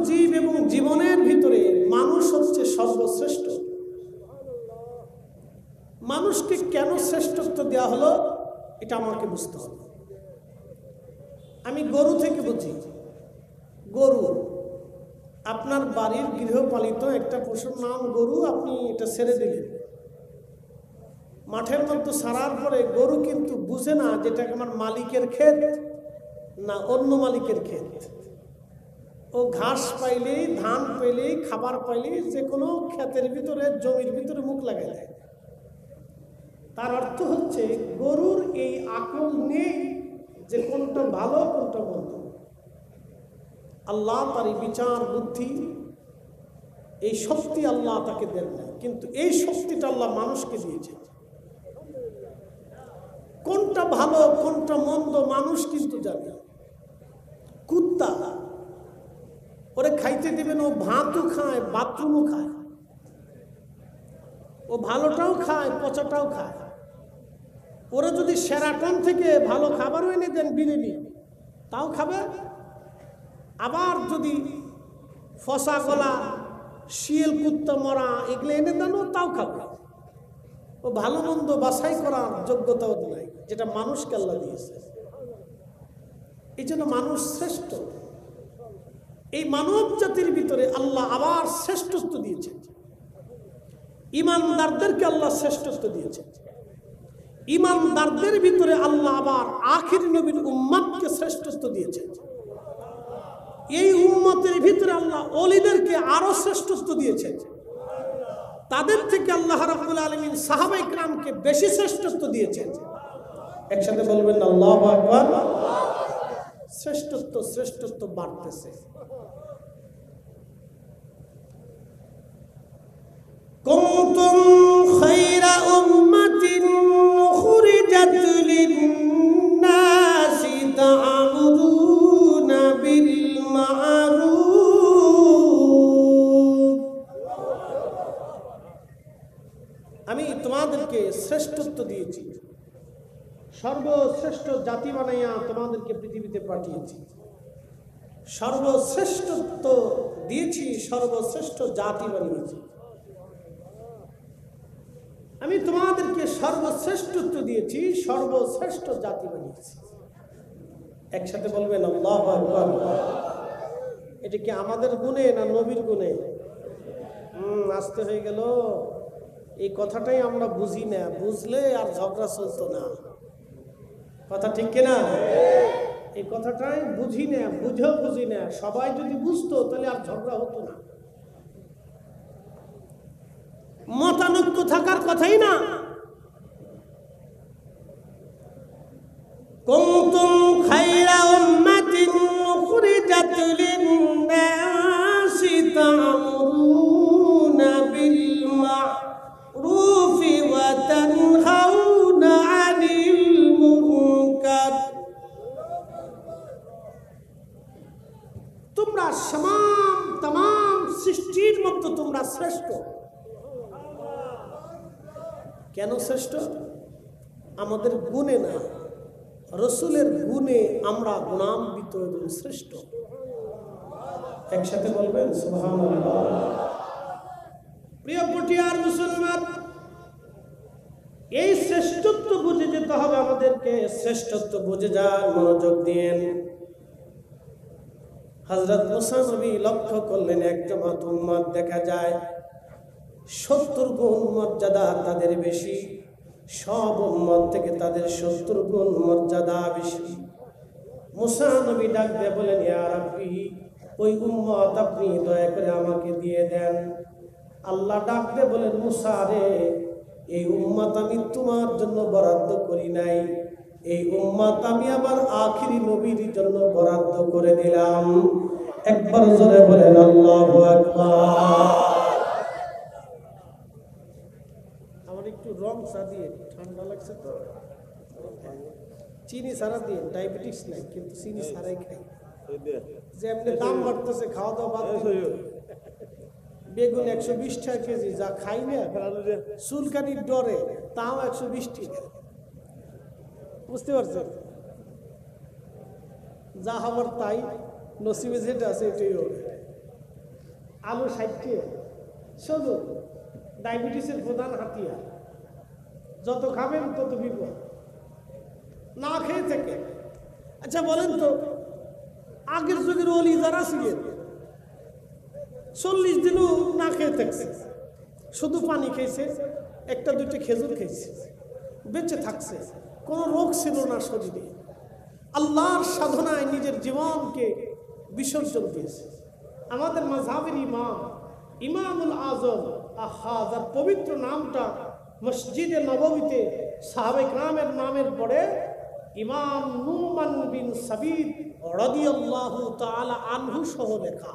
জীব এবং জীবনের ভিতরে মানুষ হচ্ছে সর্বশ্রেষ্ঠ। মানুষকে কেন শ্রেষ্ঠত্ব দেওয়া হলো এটা আমাকে বুঝতে হবে। আমি গরু থেকে বুঝি। গরু আপনার বাড়ির গৃহপালিত একটা পশুর নাম গরু, আপনি এটা ছেড়ে দিলেন, মাঠের মধ্যে ছাড়ার পরে গরু কিন্তু বুঝে না যেটা আমার মালিকের ক্ষেত না অন্য মালিকের ক্ষেত। ও ঘাস পাইলেই, ধান পাইলেই, খাবার পাইলেই যে কোনো ক্ষেতের ভিতরে, জমির ভিতরে মুখ লাগাই দেয়। তার অর্থ হচ্ছে গরুর এই আকল নেই যে কোনটা ভালো কোনটা মন্দ। আল্লাহ তার এই বিচার বুদ্ধি, এই শক্তি আল্লাহ তাকে দেন না, কিন্তু এই শক্তিটা আল্লাহ মানুষকে দিয়েছে। কোনটা ভালো কোনটা মন্দ মানুষ কিন্তু জানে। কুত্তা ওরে খাইতে দিবেন, ও ভাতও খায়, বাথরুমও খায়, ও ভালোটাও খায়, পচাটাও খায়। ওরা যদি সেরাটন থেকে ভালো খাবারও এনে দেন, বিরিয়ানি, তাও খাবে। আবার যদি ফসা গলা, শিয়াল, কুত্তা মরা এগুলো এনে দেন, তাও খাবে। ও ভালো মন্দ বাছাই করার যোগ্যতাও নাই, যেটা মানুষকে আল্লাহ দিয়েছে। এই জন্য মানুষ শ্রেষ্ঠ। এই মানব জাতির ভিতরে আল্লাহ আবার শ্রেষ্ঠত্ব দিয়েছেন। ইমানদারদেরকে আল্লাহ শ্রেষ্ঠত্ব দিয়েছেন। ইমানদারদের ভিতরে আল্লাহ আবার আখির নবীর উম্মতকে শ্রেষ্ঠত্ব দিয়েছেন। এই উম্মতের ভিতরে আল্লাহ ওলিদেরকে আরো শ্রেষ্ঠত্ব দিয়েছেন। তাদের থেকে আল্লাহ রাব্বুল আলামিন সাহাবায়ে কিরামকে বেশি শ্রেষ্ঠত্ব দিয়েছেন। একসাথে বলবেন আল্লাহু আকবার। শ্রেষ্ঠত্ব শ্রেষ্ঠত্ব বাড়তেছে। কুনতুম খায়রা উম্মাতিন উখরিজাত লিন-নাসি তা'মুরুনা বিল মা'রুফ। আমি তোমাদেরকে শ্রেষ্ঠত্ব দিয়েছি, সর্বশ্রেষ্ঠ জাতি বানাইয়া তোমাদেরকে পৃথিবীতে পাঠিয়েছি। সর্বশ্রেষ্ঠত্ব দিয়েছি, সর্বশ্রেষ্ঠ জাতি বানিয়েছি। আমি তোমাদেরকে সর্বশ্রেষ্ঠত্ব দিয়েছি, সর্বশ্রেষ্ঠ জাতি বানিয়েছি। একসাথে বলবেন আল্লাহু আকবার। এটা কি আমাদের গুণে না নবীর গুণে? আসতে হয়ে গেল। এই কথাটাই আমরা বুঝি না, বুঝলে আর ঝগড়া চলতো না। কথা ঠিক কিনা? এই কথাটাই বুঝি না, বুঝি না। সবাই যদি বুঝতো তাহলে আর ঝগড়া হতো না, মতানৈক্য থাকার কথাই না। কুনতুম খায়রা উম্মাতিন উখরিজাত লিন-নাসি তা'মুরুনা বিল মা'রুফি ওয়া তানহাউনা আনিল মুনকার। তোমরা তামাম সৃষ্টির মধ্যে তোমরা শ্রেষ্ঠ। কেন শ্রেষ্ঠ? আমাদের গুণে না, রসুলের গুণে আমরা গুণান্বিত এবং শ্রেষ্ঠ। একসাথে বলবেন সুবহানাল্লাহ। প্রিয় পটিয়ার মুসলমান, এই শ্রেষ্ঠত্ব বুঝে যেতে হবে আমাদেরকে। শ্রেষ্ঠত্ব বুঝে যান, মনোযোগ দিন। হযরত মুসা নবী লক্ষ্য করলেন, এক জামাত উম্মত দেখা যায় 70 গুণ মর্যাদা তাদের বেশি। সব উম্মত থেকে তাদের 70 গুণ মর্যাদা বেশি। মুসা নবী ডাক দিয়ে বলেন, ইয়া রাব্বি, ওই উম্মত আপনি দয়া করে আমাকে দিয়ে দেন। আল্লাহ ডাক দিয়ে বলেন, মুসা রে, এই উম্মত আমি তোমার জন্য বরাদ্দ করি নাই, এই উম্মত আমি আবার আখিরি নবীর জন্য বরাদ্দ করে দিলাম। একবার জোরে বলেন আল্লাহু আকবার। আমার একটু রং চা দিয়ে, ঠান্ডা লাগছে তো, চিনি ছাড়া দিয়ে। ডায়াবেটিস নাই কিন্তু চিনি ছাড়াই খাই। যে এমনি দাম বাড়তেছে, খাওয়া দাওয়া বাদ দিতে। বেগুন 120 টাকা কেজি, যা খাই না চুলকানির ডরে, তাও 120 টাকা। বুঝতে পারছেন? যা হবার তাই, নসিবে যেটা আছে এটাই হবে। আলু 60 টাকা। শুধু ডায়াবেটিসের প্রধান হাতিয়ার, যত খাবেন তত বিপদ, না খেয়ে থেকে। আচ্ছা বলেন তো, আগের যুগের ওলি যারা ছিলেন 40 দিনও না খেয়ে থাকছে, শুধু পানি খেয়েছে, একটা দুইটা খেজুর খেয়েছে, বেঁচে থাকছে, কোনো রোগ ছিল না শরীরে, আল্লাহর সাধনায় নিজের জীবনকে বিসর্জন দিয়েছে। আমাদের মাযহাবের ইমাম ইমামুল আজম, আহা, যার পবিত্র নামটা মসজিদে নববীতে সাহাবায়ে কেরামের নামের পরে ইমাম নুমান বিন সাবিত রাদিয়াল্লাহু তাআলা আনহু সহ লেখা।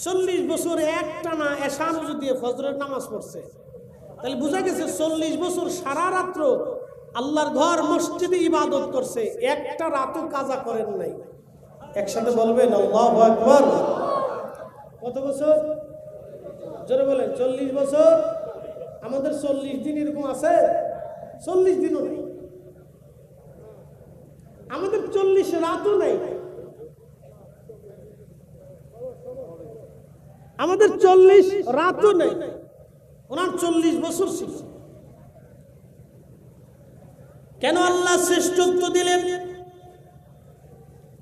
40 বছর একটানা এশা নজর দিয়ে ফজরের নামাজ পড়ছে, তাহলে বোঝা গেছে 40 বছর সারা রাত্র আল্লাহর ঘর মসজিদে ইবাদত করছে, একটা রাতও কাজা করেন নাই। একসাথে বলবেন আল্লাহু আকবার। কত বছর? জোরে বলেন। 40 বছর। আমাদের 40 দিন এরকম আছে? 40 দিনও নেই। আমাদের 40 রাতও নেই। আমাদের 40 রাতও নেই, ওনার 40 বছর ছিল। কেন আল্লাহ শ্রেষ্ঠত্ব দিলেন?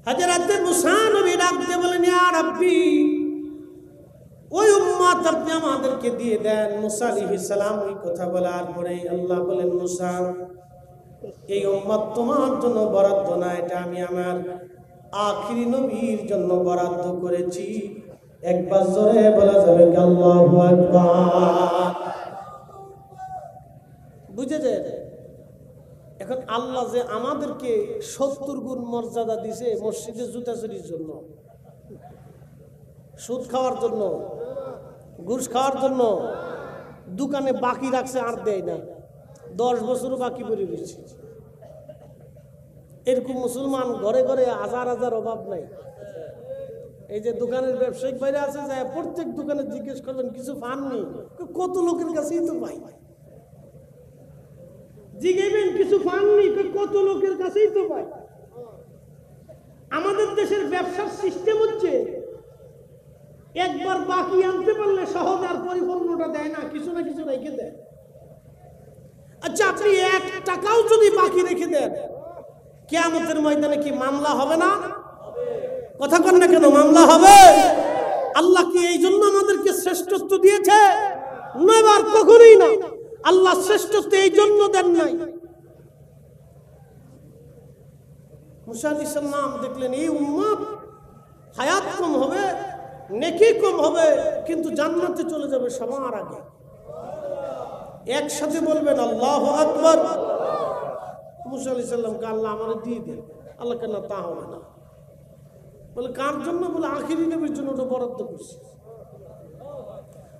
হযরত মুসা নবী ডাকতে বলেন, ইয়া রাব্বি, ওই উম্মত আপনি আমাদেরকে দিয়ে দেন। মুসা আলাইহিস সালাম ওই কথা বলার পরে আল্লাহ বলেন, মুসা, এই উম্মত তোমার জন্য বরাদ্দ না, এটা আমি আমার আখিরি নবীর জন্য বরাদ্দ করেছি। একবার জোরে বলা যাবে কি আল্লাহু আকবার? বুঝে যায়? এখন আল্লাহ যে আমাদেরকে 70 গুণ মর্যাদা দিছে মসজিদে জুতা চুরির জন্য, সুদ খাওয়ার জন্য, ঘুষ খাওয়ার জন্য, দোকানে বাকি রাখছে আর দেয় না, 10 বছরও বাকি পড়ে রয়েছে। এরকম মুসলমান ঘরে ঘরে হাজার হাজার, অভাব নাই। এই যে দোকানের ব্যবসায়িক বাইরে আছে, যায় প্রত্যেক দোকানে জিজ্ঞেস করবেন কিছু পাননি, কত লোকের কাছেই তো পাই। জিজ্ঞেবেন কিছু পাননি, কত লোকের কাছেই তো পাই। আমাদের দেশের ব্যবসার সিস্টেম হচ্ছে একবার বাকি আনতে পারলে সহজ আর পরিপূর্ণটা দেয় না, কিছু না কিছু রেখে দেয়। আচ্ছা, আপনি 1 টাকাও যদি বাকি রেখে দেন, কিয়ামতের ময়দানে কি মামলা হবে না? কথা কন না কেন? মামলা হবে। আল্লাহ কি এই জন্য আমাদেরকে শ্রেষ্ঠত্ব দিয়েছে? নয়বার কখনোই না। আল্লাহ শ্রেষ্ঠত্ব এই জন্য দেন নাই। মুসা আলাইহিস সালাম দেখলেন এই উম্মত হায়াত কম হবে, নেকি কম হবে, কিন্তু জান্নাতে চলে যাবে সবার আগে। একসাথে বলবেন আল্লাহু আকবার। মুসা আলাইহিস সালামকে আল্লাহ আমারে দিয়ে দেন। আল্লাহ কেন? তা হবে না। বলে কার জন্য? বলে আখিরি নবীর জন্য ওটা বরাদ্দ করছি।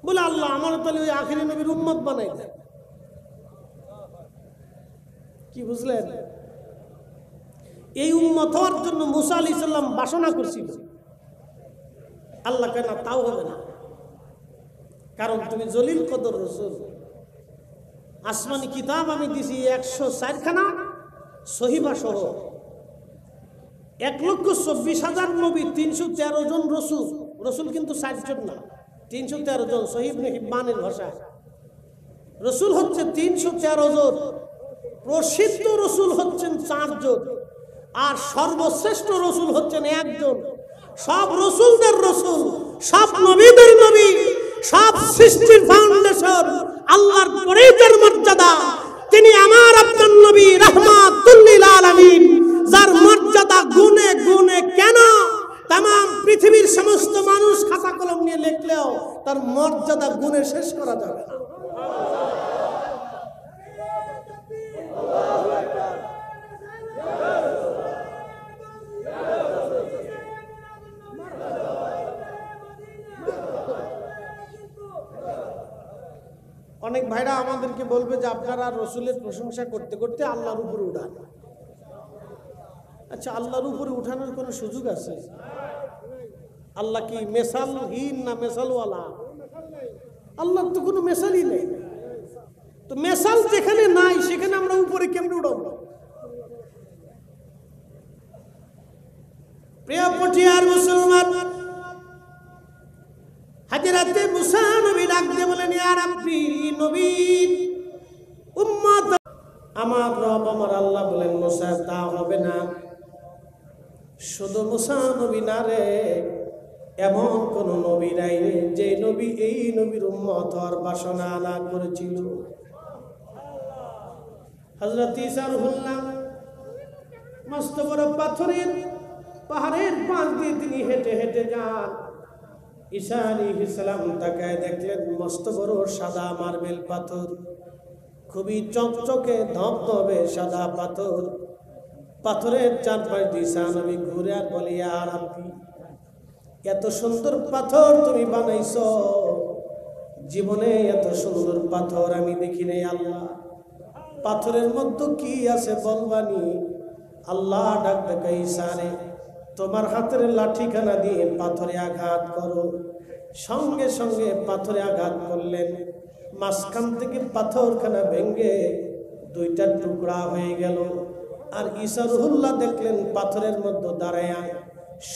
বলে আল্লাহ আমার তাহলে ওই আখিরি নবীর উম্মত বানাই দেন। কি বুঝলেন? এই উম্মত হওয়ার জন্য মুসা আলাইহিস সালাম বাসনা করছিল। আল্লাহ কেন? তাও হবে না, কারণ তুমি জলিল কদর রাসূল। আসমানি কিতাব আমি দিছি 104 খানা সহিবা সহ, 1,24,000 নবী, 313 জন রসুল। রসুল কিন্তু 60 জন না, 313 জন। সহিহ ইবনে হিব্বানের ভাষায় রসুল হচ্ছে 313 জন। প্রসিদ্ধ রসুল হচ্ছেন 4 জন, আর সর্বশ্রেষ্ঠ রসুল হচ্ছেন 1 জন। সব রসুলদের রসুল, সব নবীদের নবী, সব সৃষ্টির ফাউন্ডেশন আল্লাহর পরেই যার মর্যাদা, তিনি আমার আপনার নবী রাহমাতুল লিল আলামিন, যার মর্যাদা গুণে গুণে কেন तमाम পৃথিবীর সমস্ত মানুষ খাতা কলম নিয়ে লিখলেও তার মর্যাদা গুণে শেষ করা যাবে না। অনেক ভাইরা আমাদেরকে বলবে যে আপনারা রসুলের প্রশংসা করতে করতে আল্লাহর উপরে উঠান। আচ্ছা, আল্লাহর উপরে উঠানোর কোনো সুযোগ আছে? আল্লাহ কি মেসালহীন না মেসালওয়ালা? আল্লাহর তো কোনো মেসালই নেই। তো মেসাল যেখানে নাই সেখানে আমরা উপরে কেমনে উঠাবো? প্রিয় পটিয়ার মুসলমান, হযরত মুসা নবী ডাক দিয়ে বলেন, ইয়া রাব্বি, নবীর উম্মত আমার রব আমার আল্লাহ বলেন, মুসা তা হবে না। শুধু মুসা নবী না রে, এমন কোন নবী নাই রে যে নবী এই নবীর উম্মত হওয়ার বাসনা না করেছিল। হযরত ঈসা রুহুল্লাহ মস্ত বড় পাথরের পাহাড়ের পাশ দিয়ে তিনি হেঁটে হেঁটে যান। ঈসা আলাইহিস সালাম তাকায় দেখলেন মস্ত বড় সাদা মার্বেল পাথর, খুবই চকচকে ধবধবে সাদা পাথর। পাথরের চারপাশ দিয়ে ঈসা নবী ঘুরে আর বলে, ইয়া রাব্বি, এত সুন্দর পাথর তুমি বানাইছো, জীবনে এত সুন্দর পাথর আমি দেখি নাই আল্লাহ। পাথরের মধ্যে কি আছে বলবানি? আল্লাহ ডাক ডাকা, ঈসা রে, তোমার হাতের লাঠিখানা দিয়ে পাথরে আঘাত করো। সঙ্গে সঙ্গে পাথরে আঘাত করলেন, মাঝখান থেকে পাথরখানা ভেঙে দুইটা টুকরা হয়ে গেল। আর ঈসা রুহুল্লাহ দেখলেন পাথরের মধ্যে দাঁড়ায়া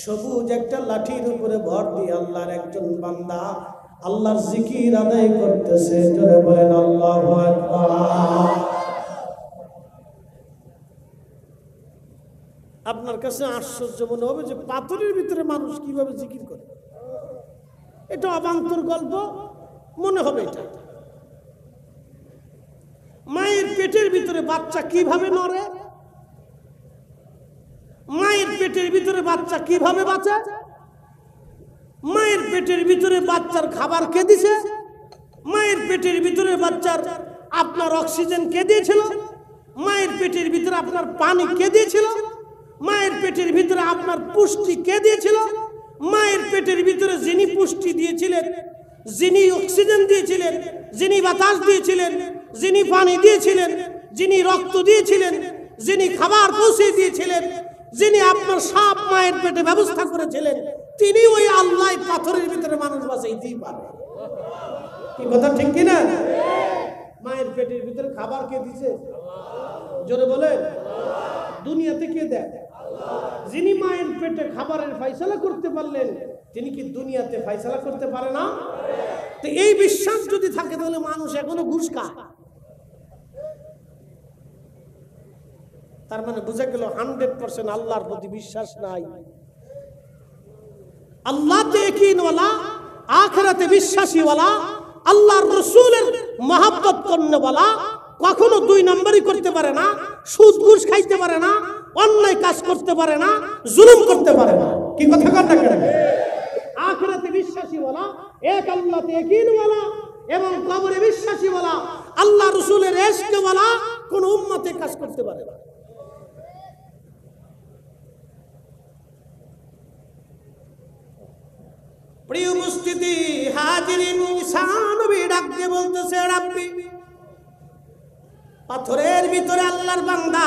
সবুজ একটা লাঠির উপরে ভর দিয়ে আল্লাহর একজন বান্দা আল্লাহর জিকির আদায় করতেছে। জোরে বলেন আল্লাহু আকবার। আপনার কাছে আশ্চর্য মনে হবে যে পাথরের ভিতরে মানুষ কিভাবে জিকির করে। এটা অবান্তর গল্প মনে হবে। এটা মায়ের পেটের ভিতরে বাচ্চা কিভাবে নড়ে, মায়ের পেটের ভিতরে বাচ্চা কিভাবে বাঁচে, মায়ের পেটের ভিতরে বাচ্চার খাবার কে দিছে, মায়ের পেটের ভিতরে বাচ্চার আপনার অক্সিজেন কে দিয়েছিল, মায়ের পেটের ভিতরে আপনার পানি কে দিয়েছিল, মায়ের পেটের ভিতরে আপনার পুষ্টি কে দিয়েছিল, মায়ের পেটের ভিতরে যিনি পুষ্টি দিয়েছিলেন, যিনি অক্সিজেন দিয়েছিলেন, যিনি বাতাস দিয়েছিলেন, যিনি পানি দিয়েছিলেন, যিনি রক্ত দিয়েছিলেন, যিনি খাবার পৌঁছে দিয়েছিলেন, যিনি আপনার সব মায়ের পেটে ব্যবস্থা করেছিলেন, তিনি ওই আল্লাহ পাথরের ভিতরে মানুষ বাঁচাইতেই পারে। কি কথা ঠিক কিনা? মায়ের পেটের ভিতরে খাবার কে দিছে? জোরে বলেন। দুনিয়াতে কে দেয়? যিনি মায়ের পেটে খাবারের ফয়সালা করতে পারলেন, তিনি কি দুনিয়াতে ফয়সালা করতে পারে না? তো এই বিশ্বাস যদি থাকে তাহলে মানুষ এখনো ঘুষ খায়। তার মানে বুঝা গেল 100% আল্লাহর প্রতি বিশ্বাস নাই। আল্লাহতে ইয়াকিনওয়ালা, আখিরাতে বিশ্বাসীওয়ালা, আল্লাহর রাসূলের মহব্বত করনেওয়ালা কখনো 2 নম্বরই করতে পারে না, সুদ ঘুষ খাইতে পারে না, অন্যায় কাজ করতে পারে না, জুলুম করতে পারে না। কি কথা কথা কেন? আখিরাতে বিশ্বাসীওয়ালা, এক আল্লাহতে ইয়াকিনওয়ালা এবং কবরে বিশ্বাসীওয়ালা, আল্লাহ রাসূলের ইশকওয়ালা কোন উম্মতে কাজ করতে পারে না। প্রিয় উপস্থিতি, হাজিরিন, ঈসা নবী ডাক দিয়ে বলতেছে, রাব্বি, পাথরের ভিতরে আল্লাহর বান্দা।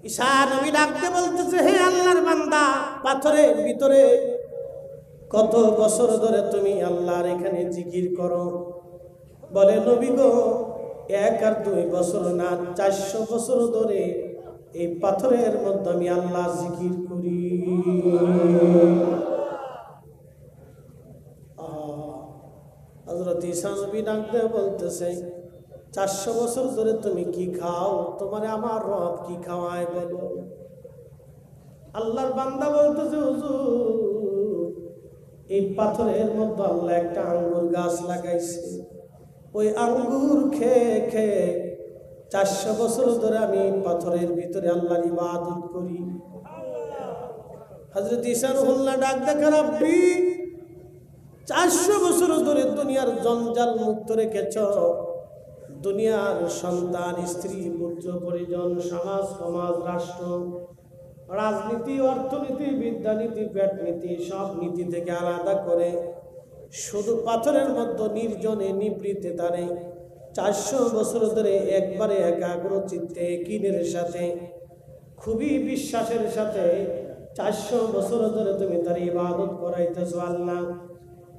ঈসা নবী ডাক দিয়ে বলতেছে, হে আল্লাহর বান্দা, পাথরের ভিতরে কত বছর ধরে তুমি আল্লাহর এখানে জিকির করো? বলে, নবী গো, 1 আর 2 বছর না, 400 বছর ধরে এই পাথরের মধ্যে আমি আল্লাহ জিকির করি। হযরত ঈসা নবী ডাক দিয়ে বলতেছে, 400 বছর ধরে তুমি কি খাও? তোমারে আমার রব কি খাওয়ায় বলো? আল্লাহর বান্দা বলতেছে, হুজুর, এই পাথরের মধ্যে আল্লাহ একটা আঙ্গুর গাছ লাগাইছে, ওই আঙ্গুর খেয়ে খেয়ে 400 বছর ধরে আমি পাথরের ভিতরে আল্লাহর ইবাদত করি। হযরত ঈসা রুহুল্লাহ ডাক দেখে, রাব্বি, 400 বছর ধরে দুনিয়ার জঞ্জাল মুক্ত রেখেছ, দুনিয়ার সন্তান, স্ত্রী, পুত্র, পরিজন, সমাজ, সমাজ, রাষ্ট্র, রাজনীতি, অর্থনীতি, বিদ্যানীতি, পেটনীতি, সব নীতি থেকে আলাদা করে শুধু পাথরের মধ্যে নির্জনে নিবৃতে দাঁড়ে 400 বছর ধরে একবারে একাগ্র চিত্তে কিনের সাথে খুবই বিশ্বাসের সাথে 400 বছর ধরে তুমি তার ইবাদত করাইতেছো। আল্লাহ,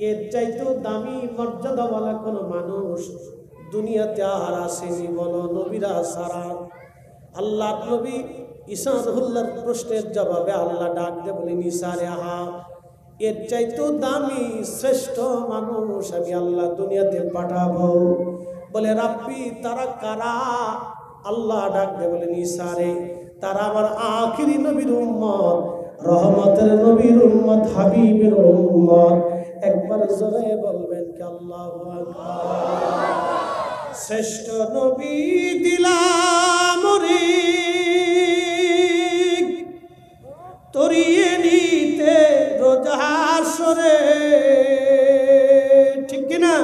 এর চাইতেও দামি মর্যাদাওয়ালা কোনো মানুষ দুনিয়াতে আর আসেনি বলো, নবীরা সারা। আল্লাহ নবী ঈসা রুহুল্লাহর প্রশ্নের জবাবে আল্লাহ ডাক দিয়ে বলেন, ঈসা রে আহা, এর চাইতে দামি শ্রেষ্ঠ মানুষ আমি আল্লাহ দুনিয়াতে পাঠাবো। বলে রাব্বি তারা কারা? আল্লাহ ডাক দিয়ে বলেন, ঈসা রে, তারা আমার আখিরি নবীর উম্মত, রহমতের নবীর উম্মত, হাবিবের উম্মত। একবার জোরে বলবেন কি আল্লাহু আকবার। শ্রেষ্ঠ নবী দিলাম রে তরিয়ে নিতে রোজ হাসরে, ঠিক কিনা?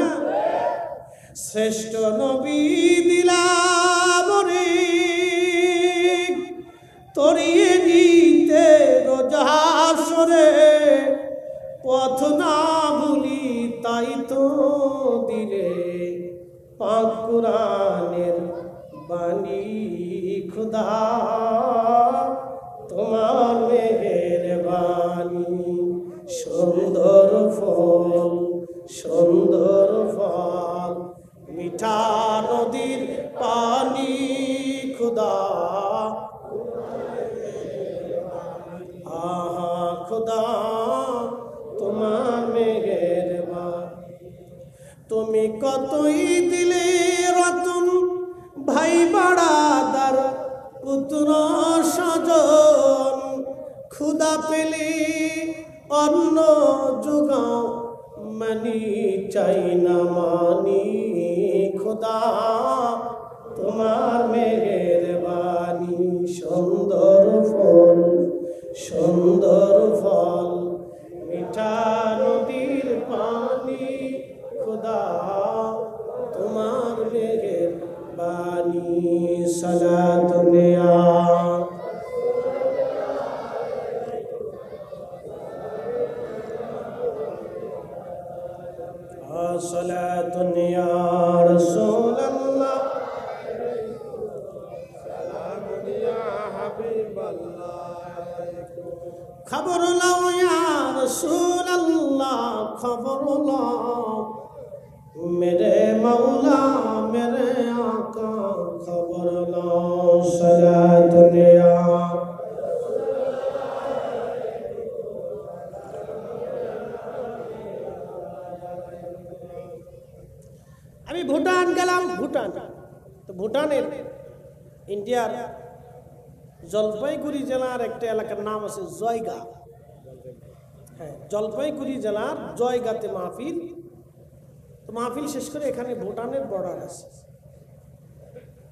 শ্রেষ্ঠ নবী দিলাম রে তরিয়ে নিতে রোজ হাসরে, পথ না ভুলি তাই তো দিলে পাক কুরআনের বাণী খুদা, তোমার মেহেরবানি। সুন্দর ফল সুন্দর ফল মিঠা নদীর পানি খুদা, আহা খুদা তোমার মেহেরবানি। তুমি কতই দিলে রতন ভাই বাড়াদার পুত্র স্বজন, ক্ষুদা পেলে অন্ন যোগাও মানি চাই না মানি, খোদা তোমার মেহেরবানি। সুন্দর ফল সুন্দর ফল মিঠা নদীর পানি, খোদা তোমার মেহেরবানি। সালাত নেয়া صلاة يا رسول الله، سلام يا حبيب الله، خبر لو يا رسول الله، خبر لو میرے مولا میرے آقا، خبر لو صلاة يا আমি ভুটান গেলাম। ভুটান তো ভুটানের ইন্ডিয়ার জলপাইগুড়ি জেলার একটা এলাকার নাম আছে জয়গা। হ্যাঁ, জলপাইগুড়ি জেলার জয়গাতে মাহফিল। তো মাহফিল শেষ করে এখানে ভুটানের বর্ডার আছে।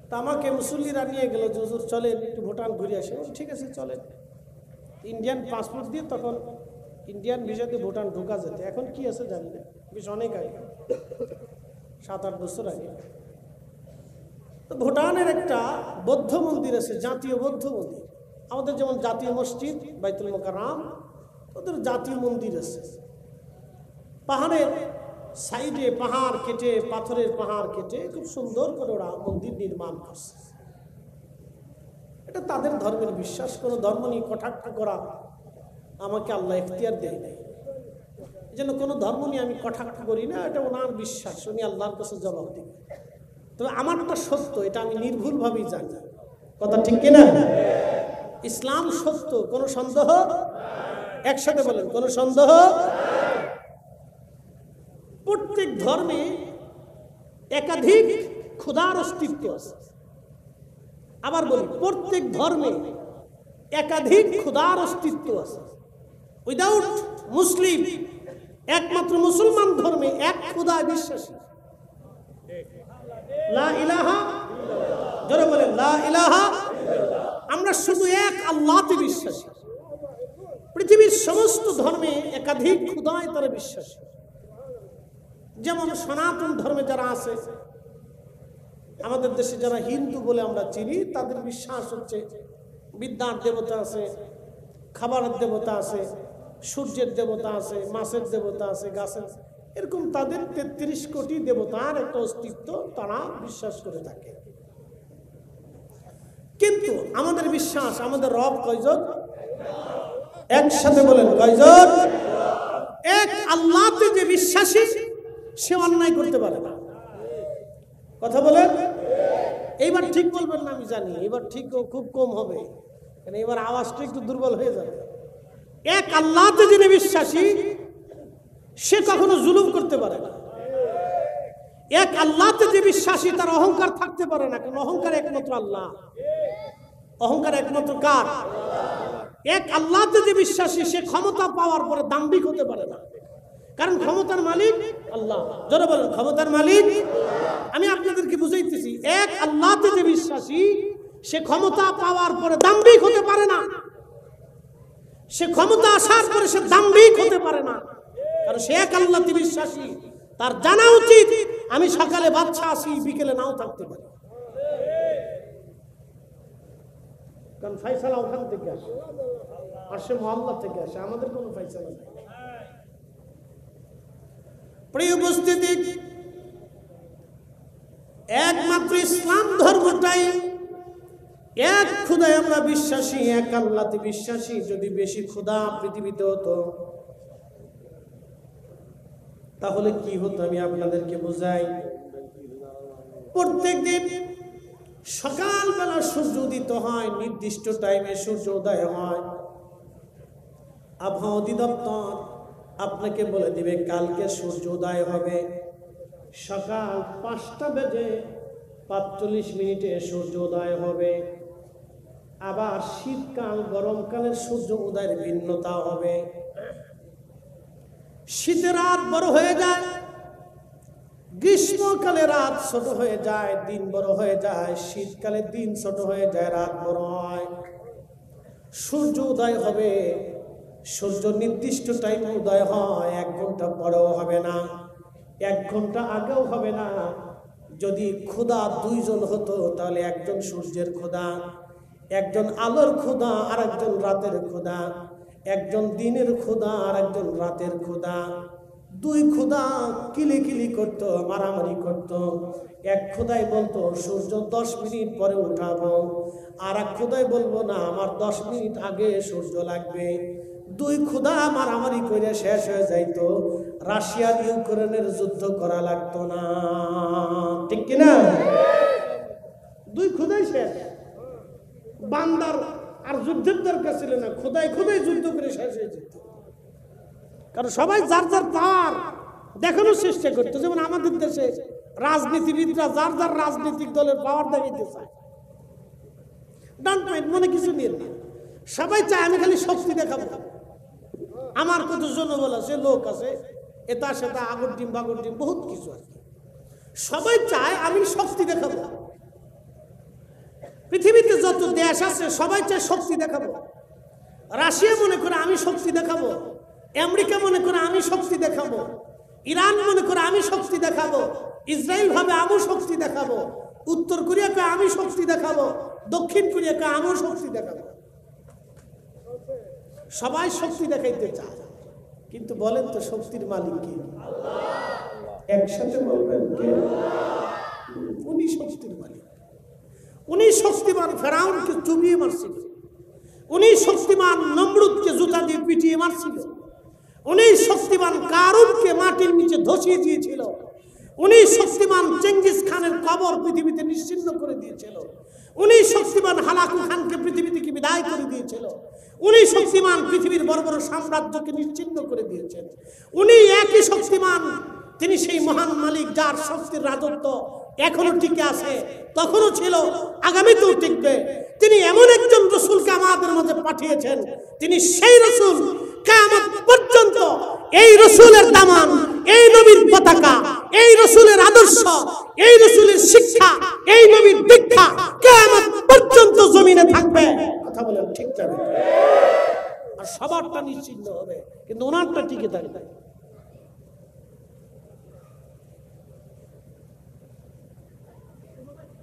তা আমাকে মুসল্লিরা নিয়ে গেল যে হুজুর চলে একটু ভুটান ঘুরে আসে। ঠিক আছে চলে। ইন্ডিয়ান পাসপোর্ট দিয়ে তখন ইন্ডিয়ান ভিসাতে ভুটান ঢোকা যেত। এখন কি আছে জানি না, বেশ অনেক আগে, 7-8 বছর আগে। তো ভুটানের একটা বৌদ্ধ মন্দির আছে, জাতীয় বৌদ্ধ মন্দির। আমাদের যেমন জাতীয় মসজিদ বাইতুল মোকাররম, ওদের জাতীয় মন্দির আছে। পাহাড়ের সাইডে পাহাড় কেটে, পাথরের পাহাড় কেটে খুব সুন্দর করে ওরা মন্দির নির্মাণ করছে। এটা তাদের ধর্মের বিশ্বাস। কোনো ধর্ম নিয়ে কটাক্ষ করা আমাকে আল্লাহ ইখতিয়ার দেয় নাই। যেন কোনো ধর্ম নিয়ে আমি কটাক্ষ করি না, এটা ওনার বিশ্বাস, উনি আল্লাহর কাছে জবাব দিবেন। তবে আমারটা সত্য, এটা আমি নির্ভুলভাবেই জানি। কথা ঠিক কিনা? ইসলাম সত্য, কোনো সন্দেহ? একসাথে বলেন, কোনো সন্দেহ? প্রত্যেক ধর্মে একাধিক খোদার অস্তিত্ব আছে। আবার বলি, প্রত্যেক ধর্মে একাধিক খোদার অস্তিত্ব আছে। উইদাউট মুসলিম, একমাত্র মুসলমান ধর্মে এক খোদায় বিশ্বাসী। লা ইলাহা, জোরে বলেন লা ইলাহা। আমরা শুধু এক আল্লাহতে বিশ্বাসী। পৃথিবীর সমস্ত ধর্মে একাধিক খোদায় তারা বিশ্বাসী। যেমন সনাতন ধর্মে যারা আছে, আমাদের দেশে যারা হিন্দু বলে আমরা চিনি, তাদের বিশ্বাস হচ্ছে বিদ্যার দেবতা আছে, খাবারের দেবতা আছে, সূর্যের দেবতা আছে, মাছের দেবতা আছে, গাছের, এরকম তাদের 33 কোটি দেবতার একটা অস্তিত্ব তারা বিশ্বাস করে থাকে। কিন্তু আমাদের বিশ্বাস, আমাদের রব কয়জন? একসাথে বলেন কয়জন? এক আল্লাহতে যে বিশ্বাসী, সে অন্যায় করতে পারে না। কথা বলেন। এইবার ঠিক বলবেন না, আমি জানি এবার ঠিক খুব কম হবে, এবার আওয়াজটা একটু দুর্বল হয়ে যাবে। এক আল্লাহতে যিনি বিশ্বাসী সে কখনো জুলুম করতে পারে না। এক আল্লাহতে যে বিশ্বাসী তার অহংকার থাকতে পারে না, কারণ অহংকার একমাত্র আল্লাহ। অহংকার একমাত্র কার? এক আল্লাহতে যে বিশ্বাসী সে ক্ষমতা পাওয়ার পরে দাম্ভিক হতে পারে না, কারণ ক্ষমতার মালিক আল্লাহ। যারা বলেন ক্ষমতার মালিক, আমি আপনাদেরকে বুঝাইতেছি, এক আল্লাহতে যে বিশ্বাসী সে ক্ষমতা পাওয়ার পরে দাম্ভিক হতে পারে না। সে ক্ষমতা আসার পরে সে দাম্ভিক হতে পারে না, কারণ সে এক আল্লাহতে বিশ্বাসী। তার জানা উচিত আমি সকালে বাচ্চা আসি, বিকেলে নাও থাকতে পারি, কারণ ফাইসালা ওখান থেকে আসে, আর সে মহল্লা থেকে আসে, আমাদের কোনো ফাইসালা নেই। প্রিয় উপস্থিতি, একমাত্র ইসলাম ধর্মটাই এক খোদায় আমরা বিশ্বাসী, এক আল্লাহতে বিশ্বাসী। যদি বেশি খোদা পৃথিবীতে হতো তাহলে কি হতো আমি আপনাদেরকে বোঝাই। প্রত্যেক দিন সকালবেলা সূর্য উদিত হয়, নির্দিষ্ট টাইমে সূর্য উদয় হয়। আবহাওয়া অধিদপ্তর আপনাকে বলে দিবে কালকে সূর্য উদয় হবে সকাল 5:45 সূর্য উদয় হবে। আবার শীতকাল গরমকালের সূর্য উদয়ের ভিন্নতা হবে। শীতে রাত বড় হয়ে যায়, গ্রীষ্মকালে রাত ছোট হয়ে যায়, দিন বড় হয়ে যায়। শীতকালে দিন ছোট হয়ে যায়, রাত বড় হয়। সূর্য উদয় হবে, সূর্য নির্দিষ্ট টাইমে উদয় হয়। 1 ঘন্টা পরেও হবে না, 1 ঘন্টা আগেও হবে না। যদি খোদা 2 জন হতো তাহলে একজন সূর্যের খোদা, একজন আলোর খোদা, আর একজন রাতের খোদা। একজন দিনের খোদা আর একজন রাতের খোদা। 2 খোদা কিলিকিলি করত, মারামারি করত। এক খোদাই বলতো সূর্য 10 মিনিট পরে উঠাবো, আর এক খোদাই বলবো না আমার 10 মিনিট আগে সূর্য লাগবে। 2 খোদা মারামারি করে শেষ হয়ে যাইতো, রাশিয়া ইউক্রেনের যুদ্ধ করা লাগতো না, ঠিক কিনা? 2 খোদাই শেষ। বান্দার আর যুদ্ধের দরকার ছিল না, খোদাই খোদাই যুদ্ধ করে শেষ হয়ে যেত। কারণ সবাই যার যার পাওয়ার দেখানোর চেষ্টা করতো। যেমন আমাদের দেশে রাজনীতিবিদরা যার যার রাজনৈতিক দলের পাওয়ার দেখাইতে চায়। ডোন্ট মাইন্ড, মনে কিছু নিয়ে না, সবাই চায় আমি খালি শক্তি দেখাবো। আমার কত জনবল আছে, লোক আছে, এটা সেটা, আগর ডিম বাগর ডিম, বহুত কিছু আছে। সবাই চায় আমি শক্তি দেখাবো। পৃথিবীতে যত দেশ আছে সবাই চায় শক্তি দেখাবো। রাশিয়া মনে করে আমি শক্তি দেখাবো, আমেরিকা মনে করে আমি শক্তি দেখাবো, ইরান মনে করে আমি শক্তি দেখাবো, ইসরায়েল ভাবে আমি শক্তি দেখাবো, উত্তর কোরিয়াকে আমি শক্তি দেখাবো, দক্ষিণ কোরিয়াকে আমি শক্তি দেখাবো। সবাই শক্তি দেখাইতে চায়, কিন্তু বলেন তো শক্তির মালিক কে? একসাথে বলবেন কে? উনি শক্তির মালিক। উনি শক্তিমান ফেরাউনকে চুবিয়ে মারছিল, উনি শক্তিমান নমরুদকে জুতা দিয়ে পিটিয়ে মারছিল, উনি শক্তিমান কারুনকে মাটির নিচে ধসিয়ে দিয়েছিল, উনি শক্তিমান চেঙ্গিস খানের কবর পৃথিবীতে নিশ্চিহ্ন করে দিয়েছিল, উনি শক্তিমান হালাকু খানকে পৃথিবী থেকে বিদায় করে দিয়েছিল, উনি শক্তিমান পৃথিবীর বড় বড় সাম্রাজ্যকে নিশ্চিহ্ন করে দিয়েছেন। উনি একই শক্তিমান, তিনি সেই মহান মালিক যার শক্তির রাজত্ব এখনো টিকে আছে, তখনও ছিল, আগামীতেও টিকবে। তিনি এমন একজন রসুলকে আমাদের মাঝে পাঠিয়েছেন, তিনি সেই রসুল কিয়ামত পর্যন্ত এই রসুলের দামান, এই নবীর পতাকা, এই রসুলের আদর্শ, এই রসুলের শিক্ষা, এই নবীর দীক্ষা কিয়ামত পর্যন্ত জমিনে থাকবে। কথা বলেন ঠিক যাবে, আর সবারটা নিশ্চিন্ন হবে, কিন্তু ওনারটা টিকে থাকবে।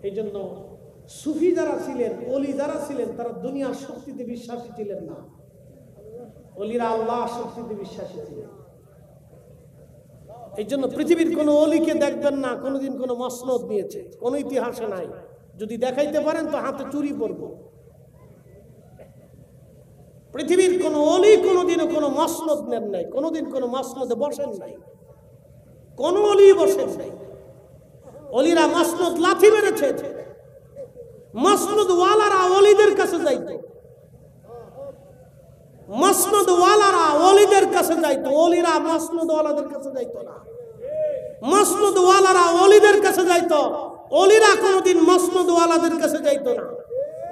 এই জন্য সুফি যারা ছিলেন, ওলি যারা ছিলেন, তারা দুনিয়ার শক্তিতে বিশ্বাসী ছিলেন না। ওলিরা আল্লাহ শক্তিতে বিশ্বাসী ছিলেন। এই জন্য পৃথিবীর কোন ওলিকে দেখবেন না কোনোদিন কোনো মসনদ নিয়েছে, কোনো ইতিহাসে নাই। যদি দেখাইতে পারেন তো হাতে চুরি পড়ব। পৃথিবীর কোন ওলি কোনোদিনও কোনো মসনদ নেন নাই, কোনোদিন কোনো মসনদে বসেন নাই, কোন ওলি বসেন নাই। ওলিরা মসনদ লাথি মেরেছে, মসনদ ওয়ালারা ওলিদের কাছে যাইত, মসনদ ওয়ালারা ওলিদের কাছে যাইতো, ওলিরা মসনদ ওয়ালাদের কাছে যাইতো না। মসনদ ওয়ালারা ওলিদের কাছে যাইতো, ওলিরা কোনোদিন মসনদ ওয়ালাদের কাছে যাইতো না।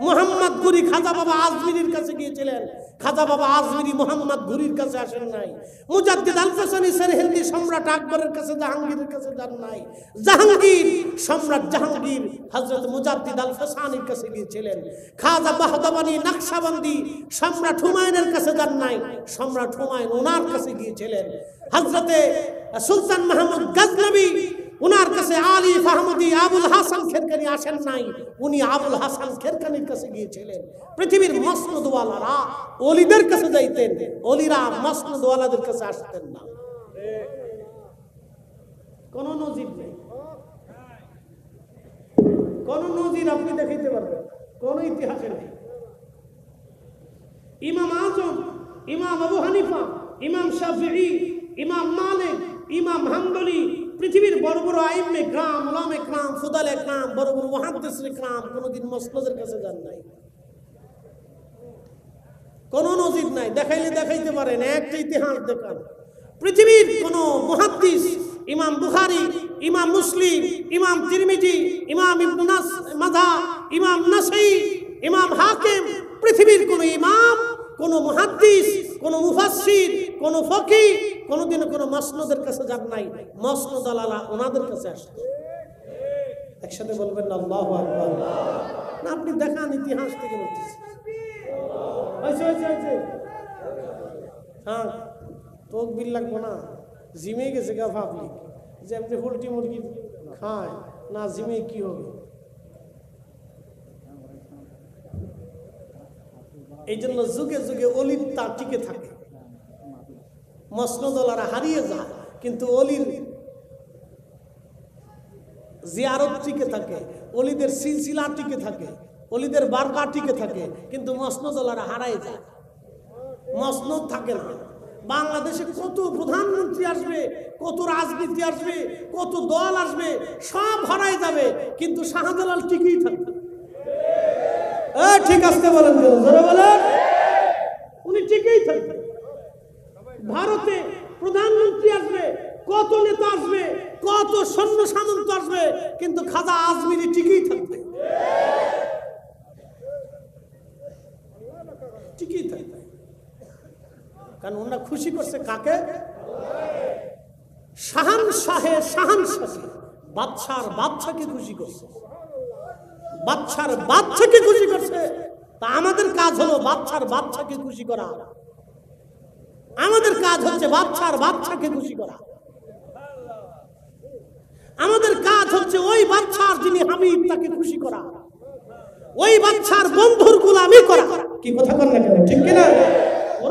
মোহাম্মদ ঘুরি খাজা বাবা আজমিরির কাছে গিয়েছিলেন, খাজা বাবা আজমিরি মোহাম্মদ ঘুরির কাছে আসেন নাই। মুজাদ্দিদ আল ফসানি সেরহিন্দি সম্রাট আকবরের কাছে জাহাঙ্গীরের কাছে যান নাই। জাহাঙ্গীর সম্রাট জাহাঙ্গীর হযরত মুজাদ্দিদ আল ফসানির কাছে গিয়েছিলেন। খাজা বাহদাবানি নকশবন্দি সম্রাট হুমায়ুনের কাছে যান নাই, সম্রাট হুমায়ুন ওনার কাছে গিয়েছিলেন। হযরতে সুলতান মাহমুদ গজনবী উনার কাছে আলী ফাহমদি আবুল হাসান খেরকানি আসেন নাই, উনি আবুল হাসান খেরকানির কাছে গিয়েছিলেন। পৃথিবীর মসনদ ওয়ালারা ওলিদের কাছে যাইতেন, ওলিরা মসনদ ওয়ালাদের কাছে আসতেন না। কোন নজির নেই, কোন নজির আপনি দেখাইতে পারবেন, কোন ইতিহাসে নেই। ইমাম আজম, ইমাম আবু হানিফা, ইমাম শাফিঈ, ইমাম মালিক, ইমাম হাম্বলি, পৃথিবীর বড় বড় আইম্মে کرام, উলামে کرام, ফুদালে کرام, বড় বড় মুহাদ্দিসে کرام কোনদিন মসনদের কাছে যান নাই। কোন নজির নাই, দেখাইলে দেখাইতে পারেন, একটা ইতিহাস দেখান। পৃথিবীর কোন মুহাদ্দিস, ইমাম বুখারী, ইমাম মুসলিম, ইমাম তিরমিজি, ইমাম ইবনে মাজাহ, ইমাম নাসাই, ইমাম হাকিম, পৃথিবীর কোন ইমাম, কোন মুহাদ্দিস, কোন মুফাসসির, কোন ফকিহ কোনদিন কোন মসনদের কাছে যান নাই। মসনদ আলালা ওনাদের কাছে আসে। একসাথে বলবেন না আল্লাহু আকবার। না আপনি দেখান, ইতিহাস থেকে বলতেছি। হ্যাঁ তকবীর লাগবো না, জিমে গেছে গা পাবলিক যে আপনি পোল্ট্রি মুরগি খায় না, জিমে কি হবে? এই জন্য যুগে যুগে অলির তা টিকে থাকে, মসনদওয়ালারা হারিয়ে যায়, কিন্তু অলির জিয়ারত টিকে থাকে, অলিদের সিলসিলা টিকে থাকে, অলিদের বারকা টিকে থাকে, কিন্তু মসনদওয়ালারা হারাই যায়, মসনদ থাকে না। বাংলাদেশে কত প্রধানমন্ত্রী আসবে, কত রাজনীতি আসবে, কত দল আসবে, সব হারাই যাবে, কিন্তু শাহজালাল টিকেই থাকবে। ঠিক আসতে বলেন, বলেন, উনি টিকেই থাকবে। ভারতে প্রধানমন্ত্রী আসবে, কত নেতা আসবে, কত সৈন্য সামন্ত আসবে, কিন্তু খাজা আজমিরি টিকেই থাকবে, টিকেই থাকবে। কারণ ওনারা খুশি করছে কাকে? শাহানশাহে শাহানশাহী, বাদশার বাদশাকে খুশি করছে, বাদশার বাদশাকে খুশি করছে। তা আমাদের কাজ হলো বাদশার বাদশাকে খুশি করা, আমাদের কাজ হচ্ছে বাদশার বাদশাকে খুশি করা, আমাদের কাজ হচ্ছে ওই বাদশার যিনি হামিদ তাকে খুশি করা, ওই বাদশার বন্ধুর গোলামি করা। কি কথা বলেন না কেন? ঠিক কিনা?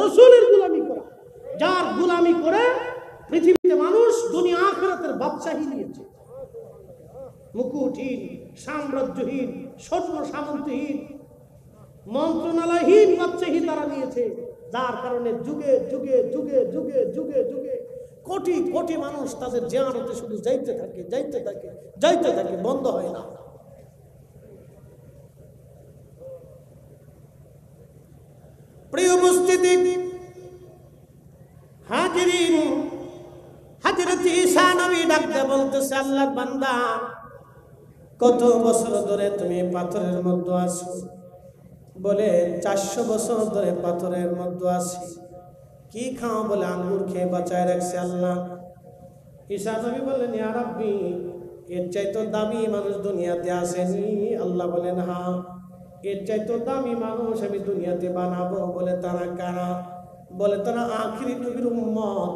রাসূলের গোলামি করা, যার গোলামি করে পৃথিবীতে মানুষ দুনিয়া আখিরাতের বাদশাহী নিয়েছে। মুকুটহীন, সাম্রাজ্যহীন, সৈন্য সামন্তহীন, মন্ত্রণালয়হীন বাদশাহী তারা নিয়েছে, যার কারণে যুগে যুগে যুগে যুগে যুগে যুগে কোটি কোটি মানুষ তাদের জিয়ারতে শুধু যাইতে থাকে, যাইতে থাকে, যাইতে থাকে, বন্ধ হয় না। প্রিয় উপস্থিতি, হাজিরিন, হযরত ঈসা নবী ডাকতে বলতেছে, আল্লাহর বান্দা, কত বছর ধরে তুমি পাথরের মধ্যে আছো? বলে 400 বছর ধরে পাথরের মধ্যে আছি। কি খাও? বলে আঙ্গুর খেয়ে বাঁচায় রাখছে আল্লাহ। ঈসা নবী বললেন, ইয়া রাব্বি, এর চাইতে দামি মানুষ দুনিয়াতে আসেনি? আল্লাহ বলেন, হ্যাঁ, এর চাইতে দামি মানুষ আমি দুনিয়াতে বানাবো। বলে তারা কারা? বলে তারা আখিরি নবীর উম্মত।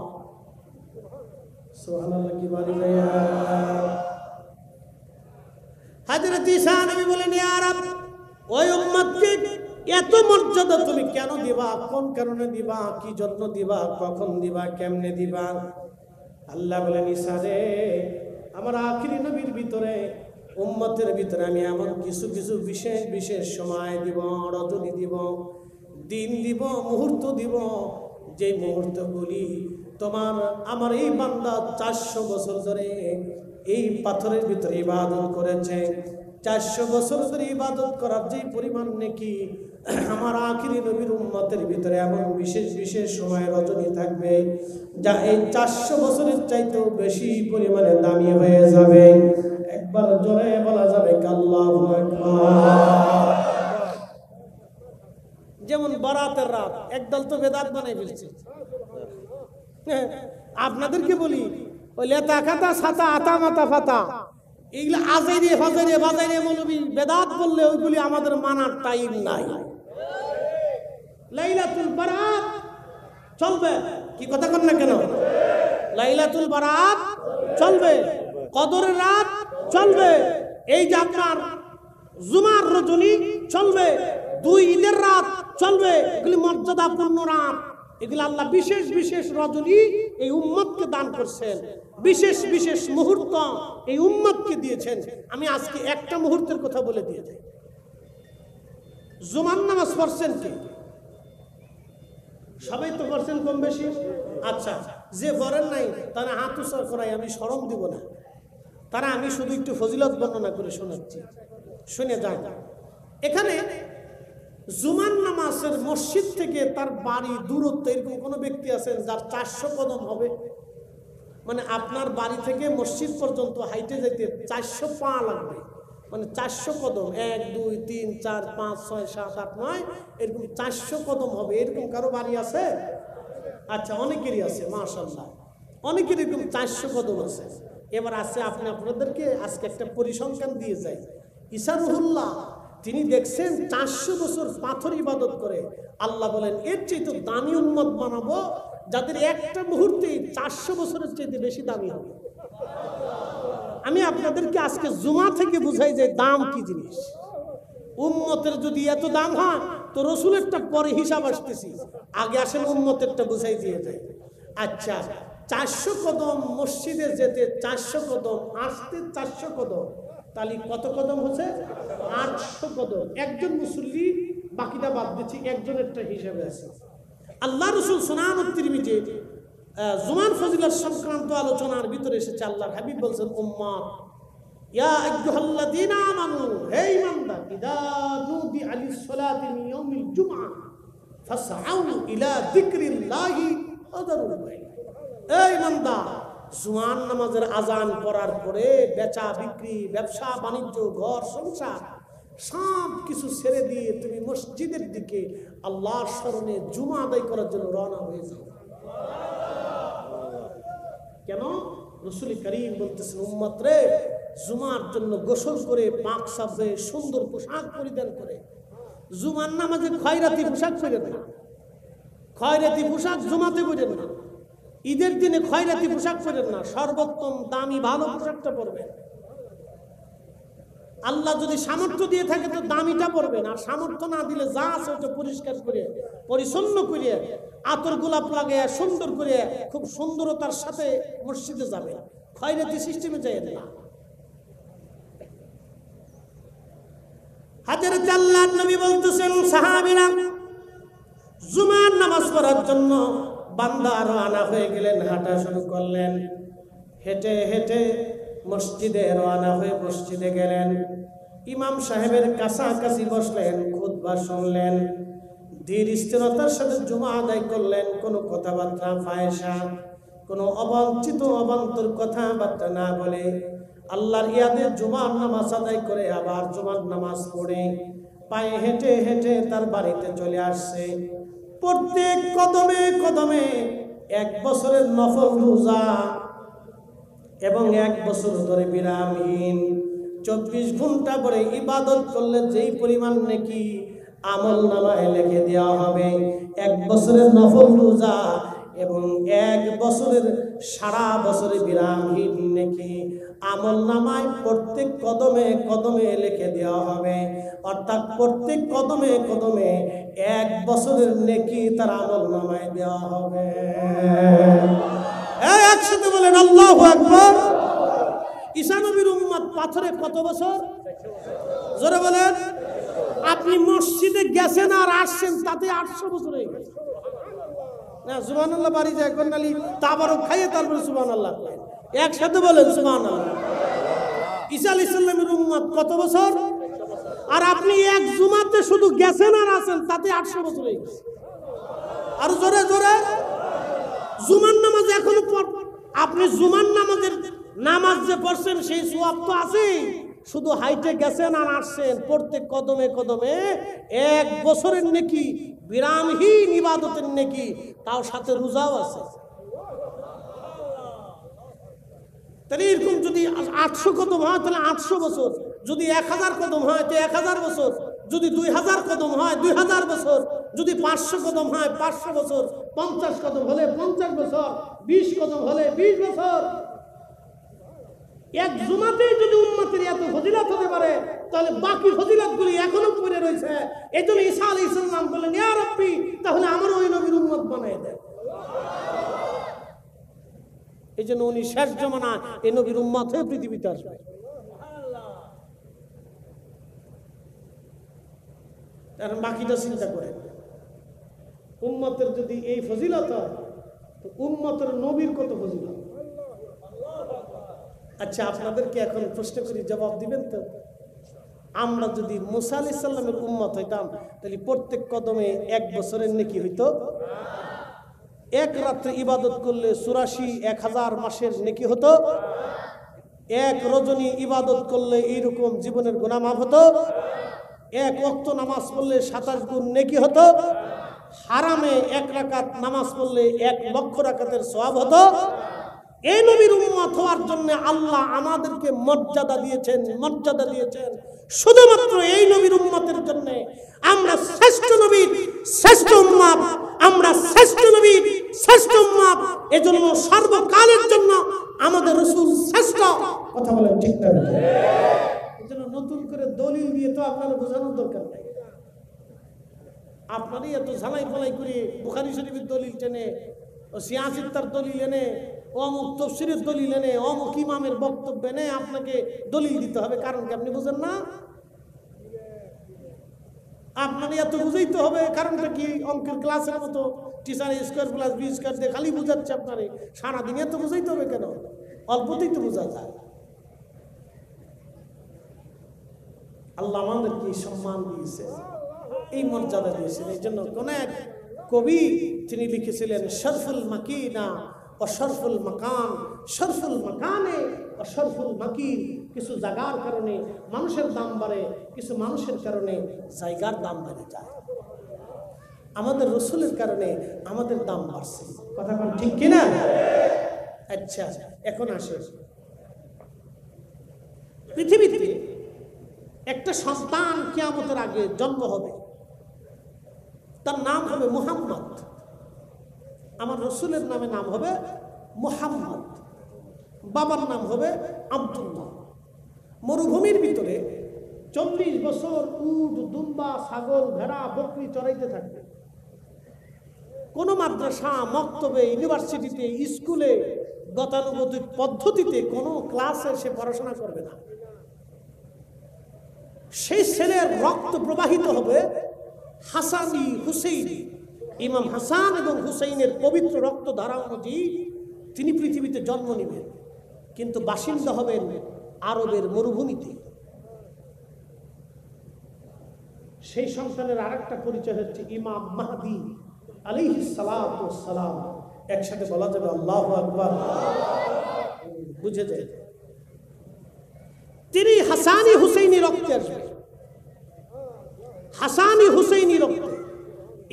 সুবহানাল্লাহ, কি বলি ভাইয়া? হযরত ঈসা নবী বলেন, ইয়া রাব, ওই উম্মতকে এত মর্যাদা তুমি কেন দিবা? কোন কারণে দিবা? কি জন্য দিবা? কখন দিবা? কেমনে দিবা? আল্লাহ বলেন, ঈসা রে, আমার আখিরি নবীর ভিতরে, উম্মতের ভিতরে আমি এমন কিছু কিছু বিশেষ বিশেষ সময় দিব, রজনী দিব, দিন দিব, মুহূর্ত দিব, যে মুহূর্তগুলি তোমার আমার এই বান্দা 400 বছর ধরে এই পাথরের ভিতরে ইবাদত করেছে, 400 বছর ধরে ইবাদত করার যে পরিমাণ নেকি আমার আখিরি নবীর উম্মতের ভিতরে এমন বিশেষ বিশেষ সময় রজনী থাকবে যা এই 400 বছরের চাইতেও বেশি পরিমাণে দামি হয়ে যাবে। একবার জোরে বলা যাবে আল্লাহু আকবার। যেমন বরাতের রাত, একদল তো বেদাত বানাই ফেলছে। আপনাদেরকে বলি ওই লেতা খাতা ছাতা আতা মাতা ফাতা এইগুলো আজাইরে ফাজাইরে বাজাইরে মৌলবী বেদাত বললে ওইগুলি আমাদের মানার টাইম নাই। লাইলাতুল বারাত চলবে, কি কথা কন না কেন? লাইলাতুল বারাত চলবে, কদরের রাত চলবে, এই যে আপনার জুমার রজনী চলবে, 2 ঈদের রাত চলবে। এগুলি মর্যাদাপূর্ণ রাত, এগুলো আল্লাহ বিশেষ বিশেষ রজনী এই উম্মতকে দান করছেন, বিশেষ বিশেষ মুহূর্ত এই উম্মতকে দিয়েছেন। আমি আজকে একটা মুহূর্তের কথা বলে দিয়ে যাই। জুমার নামাজ পড়ছেন কি? সবাই তো পড়ছেন কম বেশি। আচ্ছা, যে পড়েন নাই তারা হাত উঁচা করাই, আমি শরম দিব না, তারা আমি শুধু একটু ফজিলত বর্ণনা করে শোনাচ্ছি, শুনে যান। এখানে জুমার নামাজের মসজিদ থেকে তার বাড়ি দূরত্ব এরকম কোনো ব্যক্তি আছেন যার 400 কদম হবে? মানে আপনার বাড়ি থেকে মসজিদ পর্যন্ত হাইটে যেতে 400 পা লাগবে, মানে 400 কদম, 1 2 3 4 5 6 7 8 9 এরকম 400 কদম হবে। এরকম কারো বাড়ি আছে? আচ্ছা, অনেকেরই আছে, মাশাআল্লাহ, অনেকের এরকম 400 কদম আছে। এবার আছে আপনি আপনাদেরকে আজকে একটা পরিসংখ্যান দিয়ে যাই। ঈসা রুহুল্লাহ তিনি দেখছেন 400 বছর পাথর ইবাদত করে। আল্লাহ বলেন এর চেয়ে তো দামি উম্মত বানাবো যাদের একটা মুহূর্তে 400 বছরের চেয়ে বেশি দামি হবে। আমি আপনাদেরকে আজকে জুমা থেকে বুঝাই যে দাম কি জিনিস। উম্মতের যদি এত দাম হয় তো রসুলেরটা পরে হিসাব আসতেছি, আগে আসেন উম্মতেরটা বুঝাই দিয়ে যায়। আচ্ছা, 400 কদম মসজিদে যেতে 400 কদম, আসতে 400 কদম, তাহলে কত কদম হচ্ছে? 800 কদম। একজন মুসল্লি, বাকিটা বাদ দিচ্ছি, একজনেরটা হিসাবে আছে। আল্লাহ রসুল সুনান তিরমিজি জুমার ফজিলত সংক্রান্ত আলোচনার ভিতরে এসেছে, আল্লাহর হাবিব বলছেন উম্মত ইয়া আইয়ুহাল্লাযীনা আমানু, হে ঈমানদার, ইযা নুদি আলিস সালাতি মিন ইয়াউমিল জুমআ ফাসআউ ইলা যিকরিল্লাহি ওয়া যারুল বাই'। হে ঈমানদার, জুমার নামাজের আজান পড়ার পরে বেচা বিক্রি, ব্যবসা বাণিজ্য, ঘর সংসার সব কিছু ছেড়ে দিয়ে তুমি মসজিদের দিকে আল্লাহর স্মরণে জুমা আদায় করার জন্য রওনা হয়ে যাও। কেন? রাসূল করিম বলতেছেন উম্মত রে, জুমার জন্য গোসল করে পাক সাজে সুন্দর পোশাক পরিধান করে, জুমার নামাজে খয়রাতি পোশাক পরেন না, খয়রাতি পোশাক জুমাতে পরেন না, ঈদের দিনে খয়রাতি পোশাক পরেন না, সর্বোত্তম দামি ভালো পোশাকটা পরবেন। আল্লাহ যদি সামর্থ্য দিয়ে থাকে তো দামিটা পরবেন, আর সামর্থ্য না দিলে যা আছে ওটা পরিষ্কার করে পরিচ্ছন্ন করে আতর গোলাপ লাগাইয়া সুন্দর করে খুব সুন্দরতার সাথে মসজিদে যাবে, খয়রাতি সিস্টেমে যায় না। হযরত আল্লাহর নবী বলতেছেন সাহাবীরা জুমার নামাজ পড়ার জন্য বান্দা রওনা হয়ে গেলেন, হাঁটা শুরু করলেন, হেঁটে হেঁটে মসজিদে রওনা হয়ে মসজিদে গেলেন, ইমাম সাহেবের কাছাকাছি বসলেন, খুতবা শুনলেন, ধীর স্থিরতার সাথে জুমা আদায় করলেন, কোনো কথাবার্তা ফায়সা, কোনো অবাঞ্ছিত অবান্তর কথাবার্তা না বলে আল্লাহর ইয়াদে জুমার নামাজ আদায় করে আবার জুমার নামাজ পড়ে পায়ে হেঁটে হেঁটে তার বাড়িতে চলে আসছে। প্রত্যেক কদমে কদমে 1 বছরের নফল রোজা এবং 1 বছর ধরে বিরামহীন 24 ঘন্টা করে ইবাদত করলে যেই পরিমাণ নেকি আমল নামায় লিখে দেওয়া হবে, 1 বছরের নফল রোজা এবং 1 বছরের সারা বছরে বিরামহীন নেকি আমল নামায় প্রত্যেক কদমে কদমে লিখে দেওয়া হবে। অর্থাৎ প্রত্যেক কদমে কদমে 1 বছরের নেকি তার আমল নামায় দেওয়া হবে। একসাথে বলেন আল্লাহু আকবার। ঈসা নবীর উম্মত পাথরে কত বছর? জোরে বলেন। আপনি মসজিদে গেছেন আর আসছেন তাতে 800 বছর হয়ে গেছে না। সুবহানাল্লাহ বাড়ি যায় কন্যালি তাবারক খাইয়ে তারপরে সুবহানাল্লাহ একসাথে বলেন সুবহানাল্লাহ। ঈসা আলাইহিস সালামের উম্মত কত বছর? আর আপনি এক জুমাতে শুধু গেছেন আর আছেন, তাতে 800 বছর হয়ে গেছে। আর জোরে জোরে জুমার নামাজ এখনো আপনি জুমার নামাজ যে পড়ছেন সেই সওয়াব তো আছেই, শুধু হাইটে গেছেন আর আসছেন, প্রত্যেক কদমে কদমে 1 বছরের নেকি, বিরামহীন ইবাদতের নেকি, তাও সাথে রোজাও আছে। তাহলে এরকম যদি 800 কদম হয় তাহলে 800 বছর, যদি 1000 কদম হয় তো 1000 বছর, যদি 2000 কদম হয় 2000 বছর, যদি 500 কদম হয় 500 বছর, 50 কদম হলে 50 বছর, 20 কদম হলে 20 বছর। এক জুমাতেই যদি উম্মতের এত ফজিলত হতে পারে, তাহলে বাকি ফজিলতগুলি এখনো পড়ে রয়েছে। এইজন্য ঈসা আলাইহিস সালাম বললেন, ইয়া রাব্বি, তাহলে আমার ওই নবীর উম্মত বানায় দেন। এই জন্য উনি শেষ জামানা এই নবীর উম্মত হয়ে পৃথিবীতে আসবে। এখন বাকিটা চিন্তা করে, উম্মতের যদি এই ফজিলত হয় তো উম্মতের নবীর কত ফজিলত। আচ্ছা, আপনাদেরকে এখন প্রশ্ন করি, জবাব দিবেন তো? আমরা যদি মুসা আলাইহিস সালামের উম্মত হইতাম তাহলে প্রত্যেক কদমে 1 বছরের নেকি হইতো? এক রাত্রে ইবাদত করলে 84,000 মাসের নেকি হতো? এক রজনী ইবাদত করলে এইরকম জীবনের গুনাহ মাফ হতো? এক ওয়াক্ত নামাজ পড়লে 27 গুণ নেকি হতো? হারামে 1 রাকাত নামাজ পড়লে 1 লক্ষ রাকাতের সওয়াব হতো? এই নবীর উম্মত হওয়ার জন্য আল্লাহ আমাদেরকে মর্যাদা দিয়েছেন শুধুমাত্র এই নবীর উম্মতের জন্য। আমরা শ্রেষ্ঠ নবীর শ্রেষ্ঠ উম্মত, আমরা শ্রেষ্ঠ নবীর শ্রেষ্ঠ উম্মত। এজন্য সর্বকালের জন্য আমাদের রাসূল শ্রেষ্ঠ। কথা বলেন ঠিক না? এজন্য নতুন করে দলিল দিয়ে তো আপনারা বোঝানোর দরকার নাই। আপনারই এত ঝালাই ফলাই করে বুখারী শরীফের দলিল টেনে, ও সিয়াসিত্তার দলিল এনে, অমুক তাফসীরের দলিল এনে, অমুক ইমামের বক্তব্য এনে আপনাকে দলিল দিতে হবে। কারণ কি আপনি বুঝেন না? আপনারই এত বুঝাইতে হবে। কারণটা কি? অঙ্কের ক্লাসের মতো teacher square plus B square দিয়ে খালি বুঝাচ্ছে আপনারে। সারাদিন এত বুঝাইতে হবে কেন? অল্পতেই তো বোঝা যায়। আল্লাহ আমাদেরকে সম্মান দিয়েছে, এই মর্যাদা দিয়েছেন। এই জন্য কোন এক কবি তিনি লিখেছিলেন, শরফুল মাকিনা ও শরফুল মাকান, শরফুল মাকানে ও শরফুল মাকিন। কিছু জায়গার কারণে মানুষের দাম বাড়ে, কিছু মানুষের কারণে জায়গার দাম বেড়ে যায়। আমাদের রসুলের কারণে আমাদের দাম বাড়ছে। কথা বল ঠিক কিনা? আচ্ছা, এখন আসে, পৃথিবীতে একটা সন্তান কিয়ামতের আগে জন্ম হবে, তার নাম হবে মুহাম্মদ। আমার রসুলের নামে নাম হবে মুহাম্মদ, বাবার নাম হবে আব্দুল্লাহ। মরুভূমির ভিতরে 40 বছর উট, দুম্বা, ছাগল, ভেড়া, বকরি চড়াইতে থাকবে। কোন মাদ্রাসা, মক্তবে, ইউনিভার্সিটিতে, স্কুলে গতানুগতিক পদ্ধতিতে কোনো ক্লাসে সে পড়াশোনা করবে না। সেই ছেলের রক্ত প্রবাহিত হবে হাসানি হুসেইনি। ইমাম হাসান এবং হুসাইনের পবিত্র রক্ত ধারা অনুযায়ী তিনি পৃথিবীতে জন্ম নেবেন, কিন্তু বাসিন্দা হবেন আরবের মরুভূমিতে। সেই সন্তানের আরেকটা পরিচয় হচ্ছে ইমাম মাহদী আলাইহিস সালাতু ওয়াস সালাম। একসাথে বলা যাবে আল্লাহু আকবার। বুঝে যায়, তিনি হাসানি হুসাইনি রক্তে আসবে। হাসানি হুসাইনি রক্তে,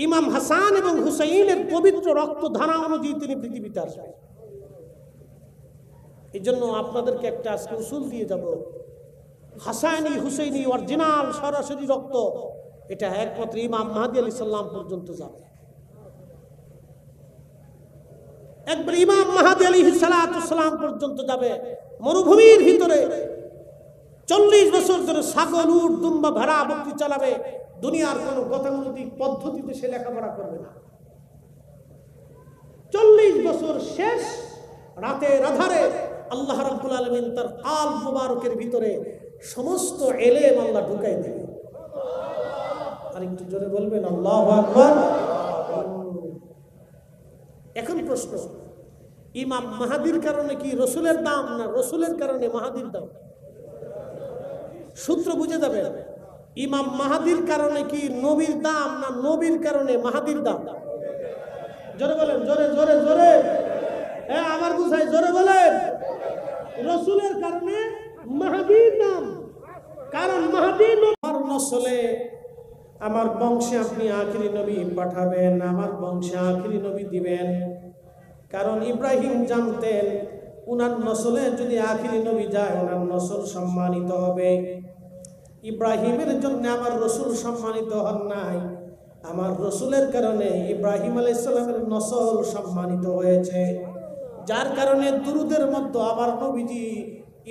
ইমাম হাসান এবং হুসাইনের পবিত্র রক্ত ধারা অনুযায়ী তিনি পৃথিবীতে আসবেন। এই জন্য আপনাদেরকে একটা আজকে উসুল দিয়ে যাব, হাসানি হুসাইনি অরিজিনাল সরাসরি রক্ত, এটা একমাত্র ইমাম মাহদী আলাইহিস সালাম পর্যন্ত যাবে। একবার ইমাম মাহদী আলাইহিস সালাম পর্যন্ত যাবে। মরুভূমির ভিতরে 40 বছর ধরে ছাগল, উট, দুম্বা, ভেড়া, বকরি চালাবে। দুনিয়ার কোন গতানুগতিক পদ্ধতিতে সে লেখাপড়া করবে না। 40 বছর শেষ রাতের আধারে আল্লাহ রাব্বুল আলামিন তার কালব মুবারকের ভিতরে সমস্ত ইলম আল্লাহ ঢুকাই দেবে। আর একটু জোরে বলবেন আল্লাহু আকবার। এখন প্রশ্ন, ইমাম মাহদীর কারণে কি রসুলের দাম, না রসুলের কারণে মাহদীর দাম? সূত্র বুঝে যাবেন। ইমাম মাহাদির কারণে কি নবীর দাম, না নবীর কারণে মাহাদির দাম? জোরে বলেন, জোরে জোরে জোরে। হ্যাঁ, আমার বুঝাই, জোরে বলেন। রসুলের কারণে মাহাদির দাম। কারণ মাহাদি আমার নসলে, আমার বংশে আপনি আখিরি নবী পাঠাবেন, আমার বংশে আখিরি নবী দিবেন। কারণ ইব্রাহিম জানতেন উনার নসলে যদি আখিরি নবী যায় ওনার নসল সম্মানিত হবে। ইব্রাহিমের জন্য আমার রসুল সম্মানিত হন নাই, আমার রসুলের কারণে ইব্রাহিম আলাইহিস সালামের নসল সম্মানিত হয়েছে। যার কারণে দুরুদের মধ্যে আবার নবীজি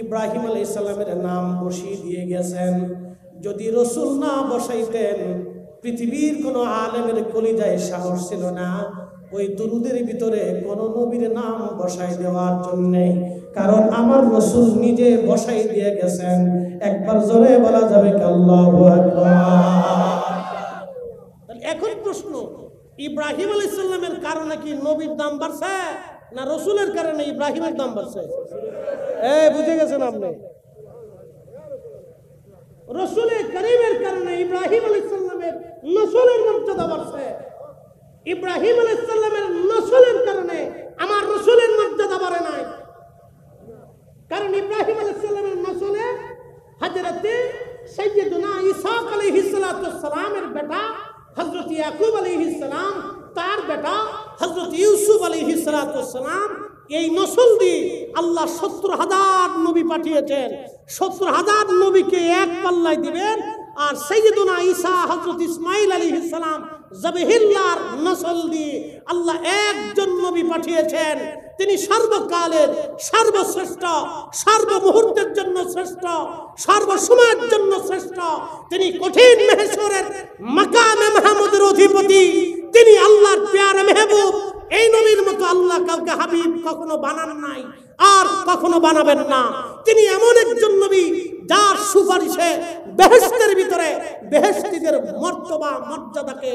ইব্রাহিম আলাইহিস সালামের নাম বসিয়ে দিয়ে গেছেন। যদি রসুল না বসাইতেন পৃথিবীর কোনো আলেমের কলিজায় সাহস ছিল না ওই দুরুদের ভিতরে কোনো নবীর নাম বসাই দেওয়ার জন্য। কারণ আমার রসুল নিজে বসাই দিয়ে গেছেন। একবার জোরে বলা যাবে আল্লাহু আকবার। এখন প্রশ্ন, ইব্রাহিম আলাইহিস সালামের কারণে কি নবীর দাম বাড়ছে, না রসুলের কারণে ইব্রাহিমের দাম বাড়ছে? বুঝে গেছেন আপনি? রসুলে করিমের কারণে ইব্রাহিম আলাইহিস সালামের নসলের মর্যাদা বাড়ছে। ইব্রাহিম আলাইহিস সালামের নসলের কারণে আমার রসুলের মর্যাদা বাড়ে নাই। কারণ ইব্রাহিম আলাইহিস সালামের নসলে হযরতে সাইয়্যিদুনা ঈসা আলাইহিস সালাতু ওয়াস সালামের বেটা হযরত ইয়াকুব আলাইহিস সালাম, তার বেটা হযরত ইউসুফ আলাইহিস সালাতু ওয়াস সালাম, এই নসল দিয়ে আল্লাহ ৭০,০০০ নবী পাঠিয়েছেন। ৭০,০০০ নবীকে এক পাল্লায় দিবেন। আর সাইয়্যিদুনা ঈসা হযরত ইসমাঈল আলাইহিস সালাম যাবিহিল্লাহর নসল দিয়ে আল্লাহ একজন নবী পাঠিয়েছেন। তিনি সর্বকালের সর্বশ্রেষ্ঠ, সর্বমুহূর্তের জন্য শ্রেষ্ঠ, সর্বসময়ের জন্য শ্রেষ্ঠ। তিনি কঠিন মেহশরের মাকামে মাহমুদের অধিপতি। তিনি আল্লাহর প্যারা মেহবুব। এই নবীর মতো আল্লাহ কাউকে হাবিব কখনো বানান নাই, আর কখনো বানাবেন না। তিনি এমন একজন নবী যার সুপারিশে বেহেশতের ভিতরে বেহেশতীদের মর্তবা মর্যাদাকে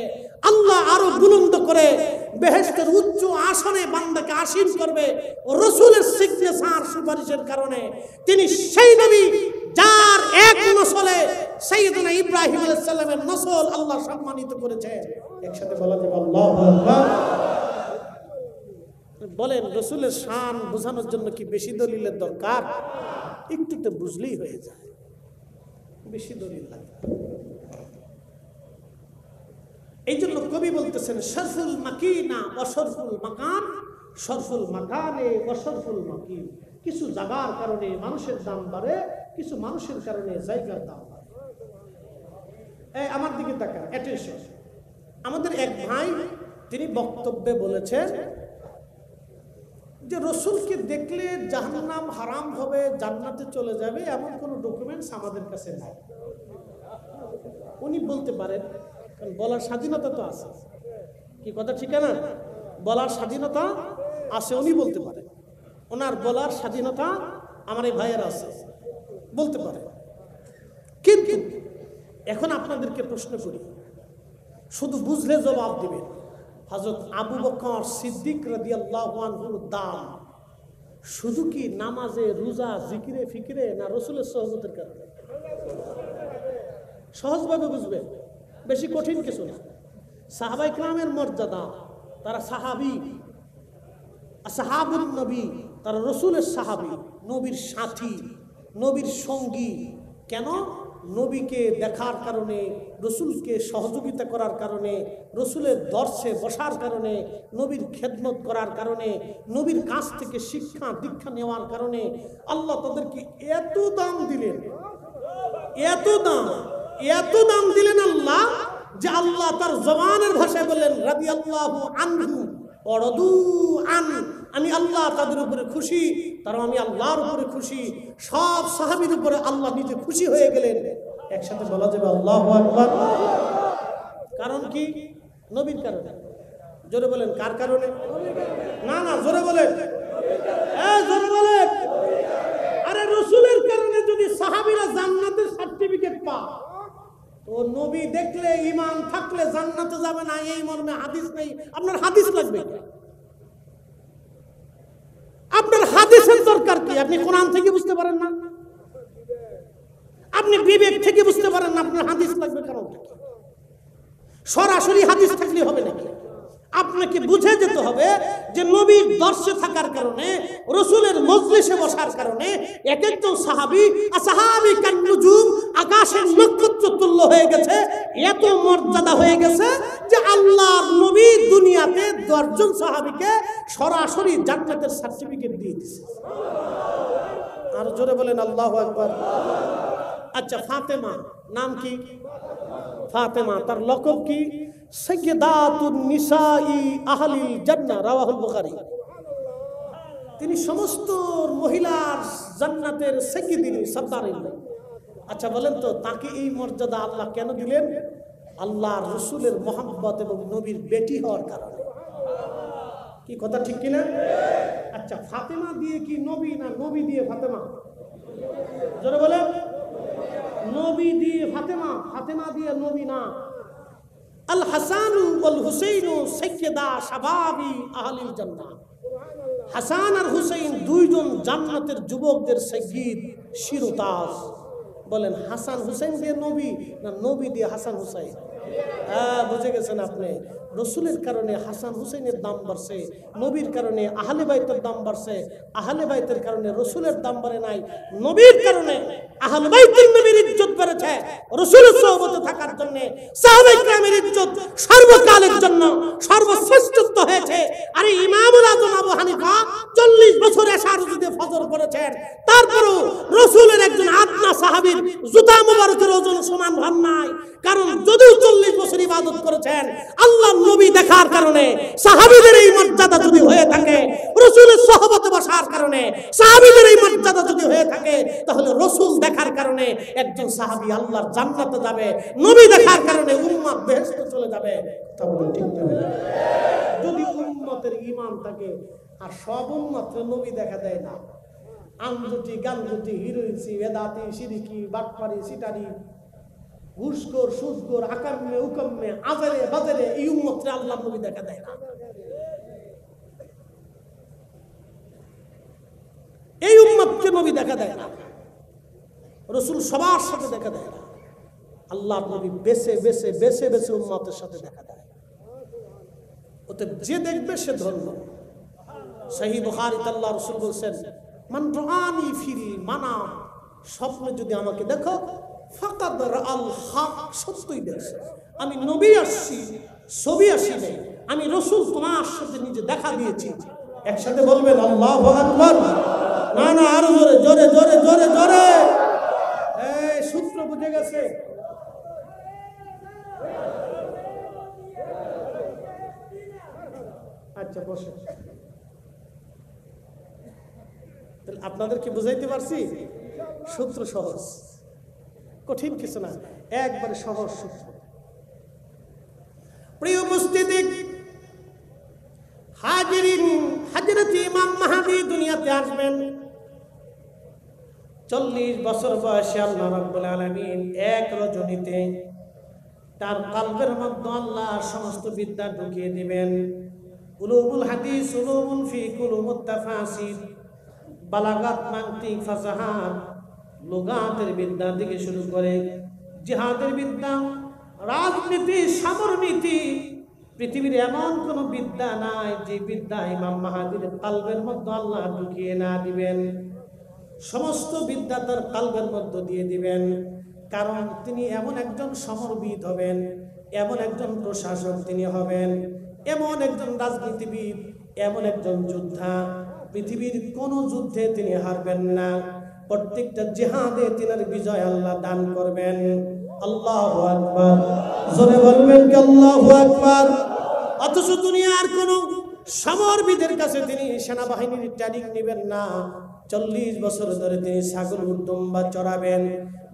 আল্লাহ আরো বুলন্দ করে বেহেশতের উচ্চ আসনে বান্দাকে আসীন করবে রসুলের সিগনেচার সুপারিশের কারণে। তিনি সেই নবী যার এক নসলে সাইয়্যিদুনা ইব্রাহিম আলাইহিস সালামের নসল আল্লাহ সম্মানিত করেছে। একসাথে বলা যাবে আল্লাহু আকবার। বলেন, রসুলের শান বোঝানোর জন্য কি বেশি দলিলের দরকার? একটু তো বুঝলেই হয়ে যায়, বেশি দলিল লাগে। এই জন্য কবি বলতেছেন শরফুল মাকিনা ওয়া শরফুল মাকান, শরফুল মাকানে ওয়া শরফুল মাকিন। কিছু জায়গার কারণে মানুষের দাম বাড়ে, কিছু মানুষের কারণে জায়গার দাম বাড়ে। আমার দিকে তাকান, অ্যাটেনশন। আমাদের এক ভাই তিনি বক্তব্যে বলেছেন যে রসুলকে দেখলে জাহান্নাম হারাম হবে, জান্নাতে চলে যাবে, এমন কোনো ডকুমেন্টস আমাদের কাছে নাই। উনি বলতে পারেন, কারণ বলার স্বাধীনতা তো আছে। কি কথা ঠিক না? বলার স্বাধীনতা আছে, উনি বলতে পারেন। ওনার বলার স্বাধীনতা আমার এই ভাইয়ের আছে, বলতে পারে। কিন্তু এখন আপনাদেরকে প্রশ্ন করি, শুধু বুঝলে জবাব দিবেন। হযরত আবু বকর সিদ্দিক রাদিয়াল্লাহু আনহুর দাম শুধু কি নামাজে, রোজা, জিকিরে, ফিকিরে, না রসুলের সহবতের কারণে? সহজভাবে বুঝবেন, বেশি কঠিন কিছু না। সাহাবায়ে কেরামের মর্যাদা, তারা সাহাবী, সাহাবুন নবী, তারা রসুলের সাহাবী, নবীর সাথী, নবীর সঙ্গী। কেন? নবীকে দেখার কারণে, রসুলকে সহযোগিতা করার কারণে, রসুলের দর্শে বসার কারণে, নবীর খেদমত করার কারণে, নবীর কাছ থেকে শিক্ষা দীক্ষা নেওয়ার কারণে আল্লাহ তাদেরকে এত দাম দিলেন, এত দাম দিলেন আল্লাহ, যে আল্লাহ তার জবানের ভাষায় বললেন রাদিয়াল্লাহু আনহু ওয়া রাদু আন। আমি আল্লাহ তাদের উপরে খুশি, তারা আমি আল্লাহর উপরে খুশি। সব সাহাবীর উপরে আল্লাহ নিজে খুশি হয়ে গেলেন। একসাথে বলা যাবে আল্লাহু আকবার। কারণ কি? নবীর কারণে। জোরে বলেন, কার কারণে? না না, জোরে বলেন, জোরে বলেন। আরে রসুলের কারণে যদি সাহাবীরা জান্নাতের সার্টিফিকেট পায়, তো নবী দেখলে ঈমান থাকলে জান্নাতে যাবে না, এই মর্মে হাদিস নেই। আপনার হাদিস লাগবে, আপনার হাদিসের দরকার কি? আপনি কোরআন থেকে বুঝতে পারেন না? আপনি বিবেক থেকে বুঝতে পারেন না আপনার হাদিস লাগবে কারণটা কি? সরাসরি হাদিস থাকলে হবে নাকি? আপনাকে বুঝে যেতে হবে যে নবীর দর্শে থাকার কারণে, রসুলের মজলিসে বসার কারণে এক একজন সাহাবী আসহাবী কান নুজুম, আকাশের নক্ষত্র তুল্য হয়ে গেছে, এত মর্যাদা হয়ে গেছে যে আল্লাহর নবী দুনিয়াতে 10 জন সাহাবীকে সরাসরি জান্নাতের সার্টিফিকেট দিয়ে দিয়েছে। আর জোরে বলেন আল্লাহু আকবার। আচ্ছা, ফাতেমা নাম কি? ফাতেমা, তার লকব কি? সাইয়্যিদাতুন নিসাই আহলিল জান্নাহ, রাওয়াহুল বুখারী। তিনি সমস্ত মহিলার জান্নাতের সাইয়্যিদিনী, সরদারিন। আচ্ছা বলেন তো, তাকে এই মর্যাদা আল্লাহ কেন দিলেন? আল্লাহর রাসূলের মহব্বত এবং নবীর বেটি হওয়ার কারণে। কি কথা ঠিক কিনা? আচ্ছা, ফাতেমা দিয়ে কি নবী, না নবী দিয়ে ফাতেমা? জোরে বলেন। নবী দিয়ে ফাতেমা, ফাতেমা দিয়ে নবী না। আল হাসান ওয়াল হুসাইন সাইয়্যিদা শাবাবি আহলিল জান্নাহ। হাসান আর হুসাইন দুইজন জান্নাতের যুবকদের সাইয়্যিদ, শিরোতাজ। বলেন, হাসান হুসাইন দিয়ে নবী, না নবী দিয়ে হাসান হুসাইন? হ্যাঁ, বুঝে গেছেন আপনি। রসুলের কারণে হাসান হুসাইনের দাম বাড়ছে, নবীর কারণে আহলে বাইতের দাম বাড়ছে। আহলে বাইতের কারণে রসুলের দাম বাড়ে নাই, নবীর কারণে আহলে বাইতের নবীর ইজ্জত বেড়েছে। রসুলের সোহবতে থাকার জন্য সাহাবায়ে কেরামের ইজ্জত সর্বকালের জন্য সর্বশ্রেষ্ঠত্ব হয়েছে। আরে ইমামুল আযম আবু হানিফা 40 বছর এশার রুজুতে ফজর পড়েছেন, তারপরও রসুলের একজন আদনা সাহাবীর জুতা মুবারকের ওজন সমান হন নাই। কারণ যদিও 40 বছর ইবাদত করেছেন, আল্লাহর নবী দেখার কারণে সাহাবীদের এই মর্যাদা যদি হয়ে থাকে, রাসূলের সোহবতে বসার কারণে সাহাবীদের এই মর্যাদা যদি হয়ে থাকে, তাহলে রাসূল দেখার কারণে একজন সাহাবী আল্লাহর জান্নাতে যাবে, নবী দেখার কারণে উম্মত বেহেশতে চলে যাবে। তা বলুন ঠিক না? যদি উম্মতের ঈমান থাকে, আর সব উম্মতকে নবী দেখা দেয় না, আমজুটি, গানজুটি, হিরোইনসি, বেদাতি, শিরিকি, বাটপারি, সিটারি, ঘুষখোর, সুদখোর, আকাম্মে, উকাম্মে, আজারে বাজারে এই উম্মতরে আল্লাহর নবী দেখা দেয় না। এই উম্মতকে নবী দেখা দেয় না, রাসূল সবার সাথে দেখা দেয় না। আল্লাহর নবী বেছে বেছে বেছে বেছে উম্মতের সাথে দেখা দেয়। ওতে যে দেখবে সে ধন্য। সহিহ বুখারীতে আল্লাহ রাসূল বলেছেন, মান রাআনি ফিল মানাম, স্বপ্নে যদি আমাকে দেখো, ফাকাদ রাআল হক, সত্যই দেখছে। আমি নবী আসছি, ছবি আসি নাই, আমি রাসূল তোমার সাথে নিজে দেখা দিয়েছি। একসাথে বলবেন আল্লাহু আকবার। না না, আরো জোরে জোরে জোরে জোরে জোরে। এই সূত্র বুঝে গেছে? আচ্ছা বসে, আপনাদের কি বুঝাইতে পারছি? সূত্র সহজ, কঠিন কিছু না, একবারে সহজ সূত্র। প্রিয় উপস্থিতি, হাজিরিন, হযরত ইমাম মাহদী দুনিয়াতে আসবেন। 40 বছর বয়সে আল্লাহ রাব্বুল আলামিন এক রজনীতে তার কলবের মধ্যে আল্লাহ সমস্ত বিদ্যা ঢুকিয়ে দিবেন। উলুমুল হাদিস, উলুমুল ফিকহ, উলুমুত তাফাসির, বালাগাত, মানতিক, ফাসাহাত, লুগাতের বিদ্যা থেকে শুরু করে জিহাদের বিদ্যা, রাজনীতি, সামরনীতি, পৃথিবীর এমন কোন বিদ্যা নাই যে বিদ্যা ইমাম মাহদীর কলবের মধ্যে আল্লাহ ঢুকিয়ে না দিবেন। সমস্ত বিদ্যা তার কলবের মধ্যে দিয়ে দিবেন, কারণ তিনি এমন একজন সমরবিদ হবেন, এমন একজন প্রশাসক তিনি হবেন, এমন একজন রাজনীতিবিদ, এমন একজন যোদ্ধা, পৃথিবীর কোন যুদ্ধে তিনি হারবেন না। প্রত্যেকটা জিহাদে তিনার বিজয় আল্লাহ দান করবেন। আল্লাহু আকবার, জোরে বলবেন কি আল্লাহু আকবার। অথচ দুনিয়ার কোন সমরবিদের কাছে তিনি সেনাবাহিনীর ট্রেনিং নেবেন না। 40 বছর ধরে তিনি ছাগল দুম্বা চড়াবেন,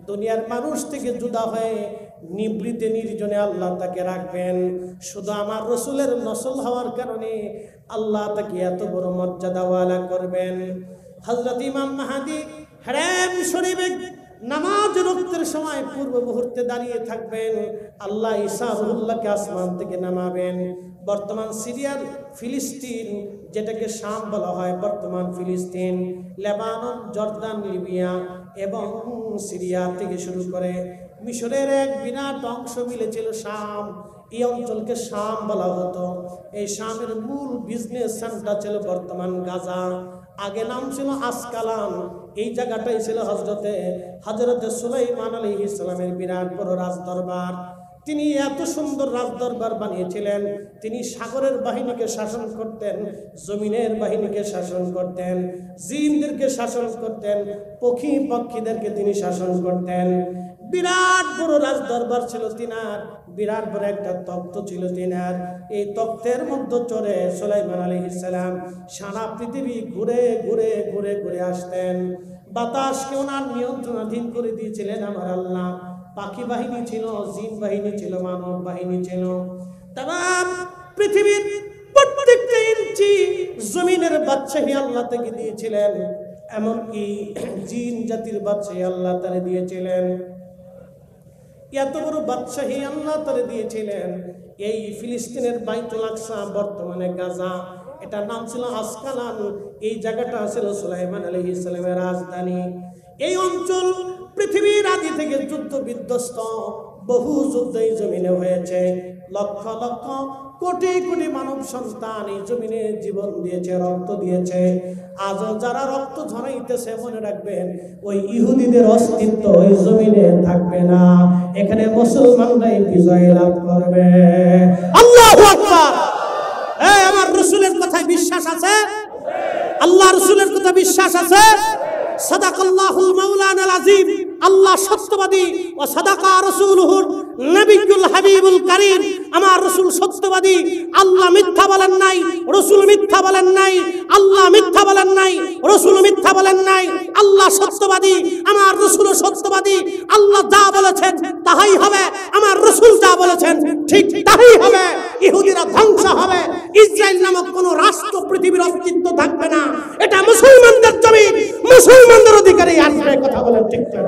দুনিয়ার মানুষ থেকে জুদা হয়ে নিবৃতে নির্জনে আল্লাহ তাকে রাখবেন। শুধু আমার রাসূলের নসল হওয়ার কারণে আল্লাহ তাকে এত বড় মর্যাদাওয়ালা করবেন। হযরত ইমাম মাহদী হারাম শরীফে নামাজ রক্তের সময় পূর্ব মুহূর্তে দাঁড়িয়ে থাকবেন। আল্লাহ ঈসা রুহুল্লাহকে আসমান থেকে নামাবেন। বর্তমান সিরিয়ার ফিলিস্তিন, যেটাকে শাম বলা হয়, বর্তমান ফিলিস্তিন, লেবানন, জর্দান, লিবিয়া, এবং সিরিয়া থেকে শুরু করে মিশরের এক বিরাট অংশ মিলেছিল শাম। এই অঞ্চলকে শাম বলা হতো। এই শামের মূল বিজনেস সেন্টার ছিল বর্তমান গাজা। আগে নাম ছিল আসকালান। এই জায়গাটাই ছিল হযরতে সুলাইমান আলাইহিস সালামের বিরাট বড় রাজদরবার। তিনি এত সুন্দর রাজদরবার বানিয়েছিলেন। তিনি সাগরের বাহিনীকে শাসন করতেন, জমিনের বাহিনীকে শাসন করতেন, জিনদেরকে শাসন করতেন, পক্ষী পক্ষীদেরকে তিনি শাসন করতেন। বিরাট বড় রাজদরবার ছিল তিনার। বিরাট বড় একটা তখ্ত ছিল তিনার। এই তখ্তের মধ্যে চড়ে সুলাইমান আলাইহিস সালাম সারা পৃথিবী ঘুরে ঘুরে ঘুরে ঘুরে আসতেন। বাতাসকে ওনার নিয়ন্ত্রণাধীন করে দিয়েছিলেন আমার আল্লাহ। পাখি বাহিনী ছিল, জিন বাহিনী ছিল, মানব বাহিনী ছিল। তাম পৃথিবীর প্রত্যেকটা ইঞ্চি জমিনের বাদশাহী আল্লাহ তাকে দিয়েছিলেন। এমনকি জিন জাতির বাদশাহী আল্লাহ তারে দিয়েছিলেন। এত বড় বাদশাহী আল্লাহ তারে দিয়েছিলেন। এই ফিলিস্তিনের বাইতুল আকসা, বর্তমানে গাজা, এটার নাম ছিল আসকালান। এই জায়গাটা ছিল সুলাইমান আলাইহিস সালামের রাজধানী। এই অঞ্চল পৃথিবীর আদি থেকে যুদ্ধ বিধ্বস্ত। বহু যুদ্ধ এই জমিনে হয়েছে। লক্ষ লক্ষ কোটি কোটি মানব সন্তান এই জমিনে জীবন দিয়েছে, রক্ত দিয়েছে। আজও যারা রক্ত ঝরাইতেছে, মনে রাখবেন ওই ইহুদিদের অস্তিত্ব ওই জমিনে থাকবে না। এখানে মুসলমানরাই বিজয় লাভ করবে। আল্লাহু আকবার। আমার রাসূলের কথায় বিশ্বাস আছে? আল্লাহ রাসূলের কথা বিশ্বাস আছে? সাদাকাল্লাহুল মাওলানাল আযীম। আল্লাহ সত্যবাদী। ও সাদাকা রাসূলুহুর নবিয়ুল হাবিবুল কারীম। আমার রাসূল সত্যবাদী। আল্লাহ মিথ্যা বলেন নাই, রাসূল মিথ্যা বলেন নাই। আল্লাহ মিথ্যা বলেন নাই, রাসূল মিথ্যা বলেন নাই। আল্লাহ সত্যবাদী, আমার রাসূল সত্যবাদী। আল্লাহ যা বলেছেন তাই হবে, আমার রাসূল যা বলেছেন ঠিক তাই হবে। ইহুদিরা ধ্বংস হবে। ইসরায়েল নামক কোন রাষ্ট্র পৃথিবীর অস্তিত্ব থাকবে না। এটা মুসলমানদের জমি, মুসলমানদের অধিকারে আসবে। কথা বলেন ঠিক না?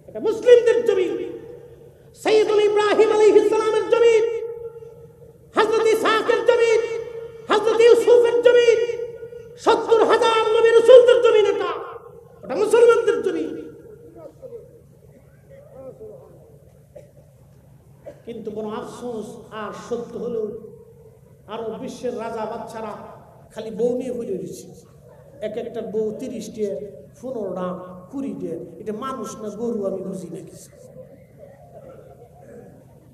এটা মুসলিমদের জমি। সাইয়্যিদুল ইব্রাহিম আলাইহিস সালামের জমি, হযরত ইসহাকের জমি, হযরত ইউসুফের জমি, ৭০,০০০ নবী রাসূলদের জমি। এটা ওটা মুসলমানদের জমি। কিন্তু বড় আফসোস আর সত্য হলো, আরো বিশ্বের রাজা বাচ্চারা খালি বউ নিয়ে ঘুরে দিচ্ছে। এক একটা বউ ৩০টে, ১৫টা, ২০টে। এটা মানুষ না গরু আমি বুঝি না কিছু।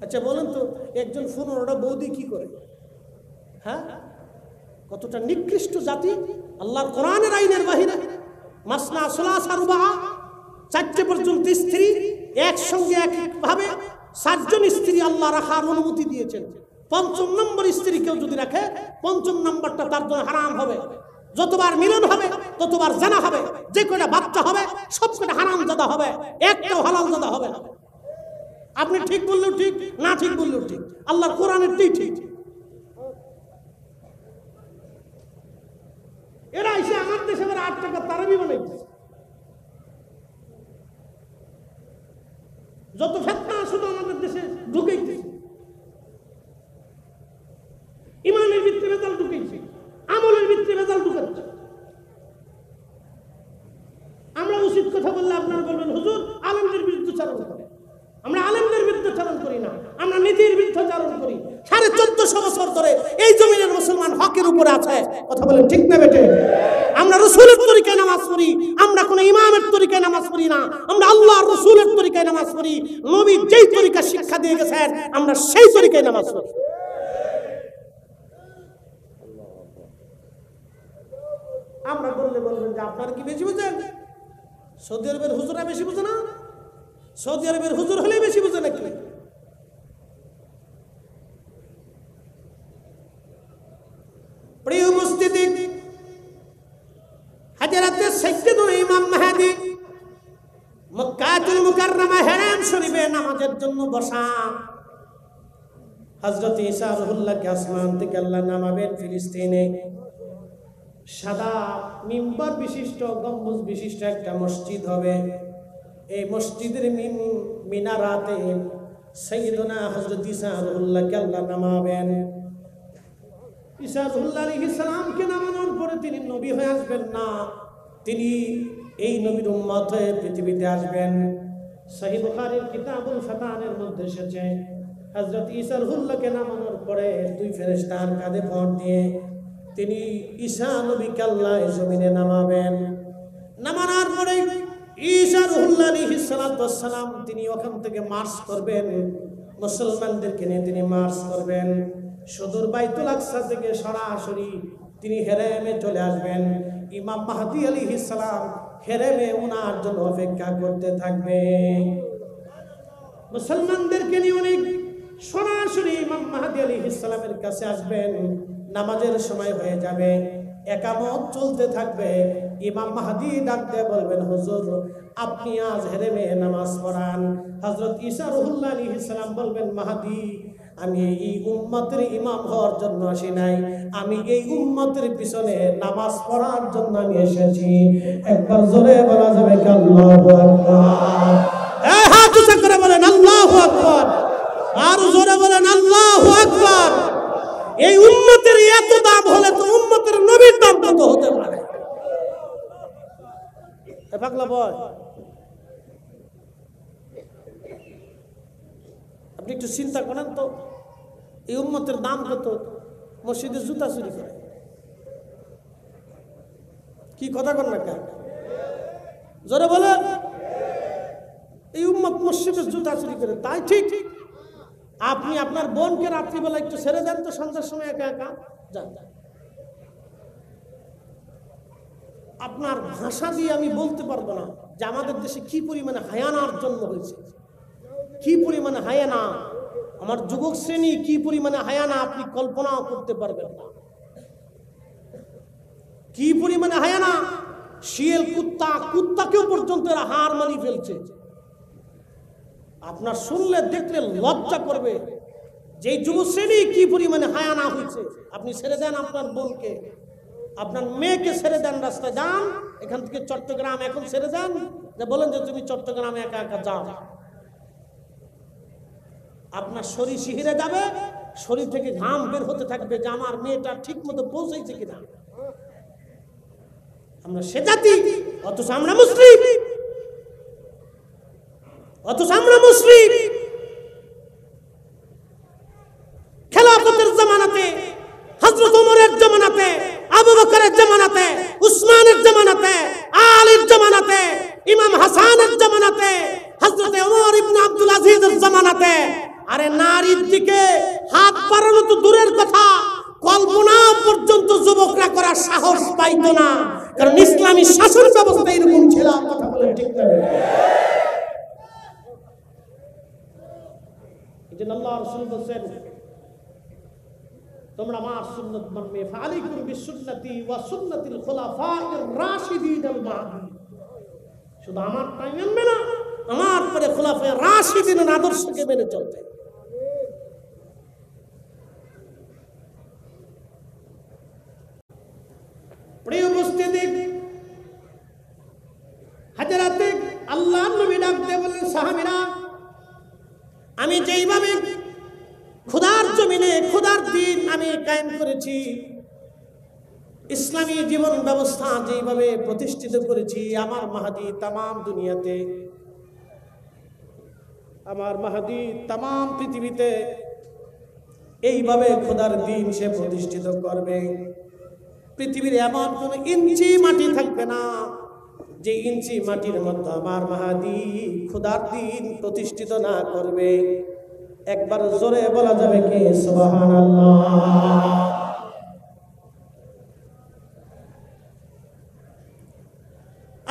আচ্ছা বলেন তো, একজন ১৫টা বউ দিয়ে কি করে? হ্যাঁ, কতটা নিকৃষ্ট জাতি। আল্লাহর কোরআনের আইনের বাহিরে মাসনা সুলাসা রুবা, ৪টে পর্যন্ত স্ত্রী একসঙ্গে একভাবে ৭ জন স্ত্রী আল্লাহ রাখার অনুমতি দিয়েছেন। ৫ম নম্বর স্ত্রী কেউ যদি রাখে, ৫ম নম্বরটা তার জন্য হারাম হবে। যতবার মিলন হবে ততবার জানা হবে। যে কয়টা বাচ্চা হবে সব কয়টা হারাম জাদা হবে, একটাও হালাল জাদা হবে না। আপনি ঠিক বললেও ঠিক, না ঠিক বললেও ঠিক। আল্লাহর কোরআনের ঠিক। এরা এসে আমার দেশে ৮ টাকা তারাবি বানাইছে। যত ফিতনা শুধু আমাদের দেশে ঢুকাইছে। ইমানের ভিতরে ভেজাল ঢুকাইছে, আমলের ভিতরে ভেজাল ঢুকাচ্ছে। আমরা উচিত কথা বললে আপনারা বলবেন হুজুর আলেমদের বিরুদ্ধে চারণ করে। আমরা আলেমদের বিরুদ্ধে চারণ করি না, আমরা নীতির বিরুদ্ধে চারণ করি। ১৪৫০ বছর ধরে এই জমিনের মুসলমান হকের উপরে আছে। কথা বলেন ঠিক না বেটে? আমরা রাসূলের তরিকায় নামাজ পড়ি, আমরা কোন ইমামের তরিকায় নামাজ পড়ি না। আমরা আল্লাহর রাসূলের তরিকায় নামাজ পড়ি। নবী যেই তরিকা শিক্ষা দিয়ে গেছেন আমরা সেই তরিকায় নামাজ পড়ি। আমরা বললে বলবেন যে আপনারা কি বেশি বুঝেন? সৌদি আরবের হুজুরা বেশি বুঝে না? সৌদি আরবের হুজুর হলেই বেশি বুঝে নাকি? প্রিয় উপস্থিতি, হযরতে সাইয়্যিদুল ইমাম মাহদী মক্কাতুল মুকাররমা হারাম শরীফে নামাজের জন্য বসা। হযরত ঈসা রুহুল্লাহকে আসমান থেকে আল্লাহ নামাবেন ফিলিস্তিনে। সাদা মিম্বার বিশিষ্ট, গম্বুজ বিশিষ্ট একটা মসজিদ হবে। এই মসজিদের মিনারাতে সাইয়্যিদুনা হযরত ঈসা রুহুল্লাহকে আল্লাহ নামাবেন। ঈসা রুহুল্লাহ আলাইহিস সালামকে নামানোর পরে তিনি নবী হয়ে আসবেন না, তিনি এই নবীর উম্মত হয়ে পৃথিবীতে আসবেন। সহিহ বুখারীর কিতাবুল ফাতানের মধ্যে এসেছে হযরত ঈসা রুহুল্লাহকে নামানোর পরে দুই ফেরেশতার কাঁধে ভর দিয়ে তিনি ঈসা নবীকে আল্লাহ জমিনে নামাবেন। নামানোর পরে ঈসা রুহুল্লাহ আলাইহিস সালাম তিনি ওখান থেকে মার্চ করবেন, মুসলমানদেরকে নিয়ে তিনি মার্চ করবেন। সুদূর বাইতুল আকসা থেকে সরাসরি তিনি হেরেমে চলে আসবেন। ইমাম মাহদী আলাইহিস সালাম হেরেমে ওনার জন্য অপেক্ষা করতে থাকবে। মুসলমানদেরকে নিয়ে উনি সরাসরি ইমাম মাহদী আলাইহিস সালামের কাছে আসবেন। নামাজের সময় হয়ে যাবে, একামত চলতে থাকবে। ইমাম মাহদী ডাক দিয়ে বলবেন, হুজুর আপনি আজ হেরেমে নামাজ পড়ান। হযরত ঈসা রুহুল্লাহ আলাইহিস সালাম বলবেন, মাহদী আমি এই উম্মতের ইমাম হওয়ার জন্য আসি নাই, আমি এই উম্মতের পিছনে নামাজ পড়ার জন্য আমি এসেছি। একবার জোরে বলা যাবে কি আল্লাহু আকবার? এই হাত উঁচু করে বলেন আল্লাহু আকবার, আর জোরে বলেন আল্লাহু আকবার। এই উম্মতের এত দাম হলে তো উম্মতের নবীর দাম কত হতে পারে? এ পাগলা বয়, আপনি একটু চিন্তা করেন তো, এই উম্মতের দাম কত? মসজিদে জুতা চুরি করে, কি কথা কর না কেন? জোরে বলেন, এই উম্মত মসজিদে জুতা চুরি করে, তাই ঠিক। আপনি আপনার বোনকে রাত্রিবেলা একটু ছেড়ে দেন তো, সন্ধ্যার সময় একা একা যান। আপনার ভাষা দিয়ে আমি বলতে পারবো না যে আমাদের দেশে কি পরিমাণে হায়ানার জন্ম হয়েছে, কি পরিমাণে হায়ানা, আমার যুবক শ্রেণী কি পরিমাণে হায়ানা আপনি কল্পনাও করতে পারবেন না। কি পরিমাণে হায়ানা, শিয়াল কুত্তাকেও পর্যন্ত এরা হার মানিয়ে ফেলছে। আপনার শুনলে দেখলে লজ্জা করবে যে যুবক শ্রেণী কি পরিমাণে হায়ানা হয়েছে। আপনি ছেড়ে দেন আপনার বোনকে, আপনার মেয়েকে ছেড়ে দেন, রাস্তায় যান, এখান থেকে চট্টগ্রাম এখন ছেড়ে যান, যে বলেন যে তুমি চট্টগ্রামে একা একা যাও। আপনার শরীর শিহরে যাবে, শরীর থেকে ঘাম বের হতে থাকবে যে আমার মেয়েটা ঠিক মতো পৌঁছাইছে কিনা। আমরা সে জাতি, অথচ আমরা মুসলিম, অথচ আমরা মুসলিম। খেলাফতের জামানাতে, হযরত ওমরের জামানাতে, আবু বকরের জামানাতে, উসমানের জামানাতে, আলীর জামানাতে, ইমাম হাসানের জামানাতে, হযরত ওমর ইবনে আব্দুল আজিজের জামানাতে আরে নারীর দিকে হাত বাড়ানো তো দূরের কথা, কল্পনা পর্যন্ত যুবকরা করার সাহস পাইতো না, কারণ ইসলামী শাসন ব্যবস্থা এরকম ছিল। কথা বলেন ঠিক না? এই জন্য আল্লাহ রাসূল বলেন, তোমরা আমার সুন্নাত মানবে, ফালাইকুম বিসুন্নতি ওয়া সুন্নাতিল খুলাফায়ে রাশিদিন আল মাহদী। শুধু আমার টাইম মানবে না, আমার পরে খুলাফায়ে রাশিদিনের আদর্শকে মেনে চলবে। প্রিয় উপস্থিতি, হাজরাতে আল্লাহর নবী ডাকতে বললেন, সাহাবীরা আমি যেইভাবে খোদার জমিনে খোদার দিন আমি কায়েম করেছি, ইসলামী জীবন ব্যবস্থা যেইভাবে প্রতিষ্ঠিত করেছি, আমার মাহদী তামাম দুনিয়াতে, আমার মাহদী তামাম পৃথিবীতে এইভাবে খোদার দিন সে প্রতিষ্ঠিত করবে। পৃথিবীর এমন কোন ইঞ্চি মাটি থাকবে না যে ইঞ্চি মাটির মধ্যে আমার মাহদী খোদার দিন প্রতিষ্ঠিত না করবে। একবার জোরে বলা যাবে কি সুবহানাল্লাহ?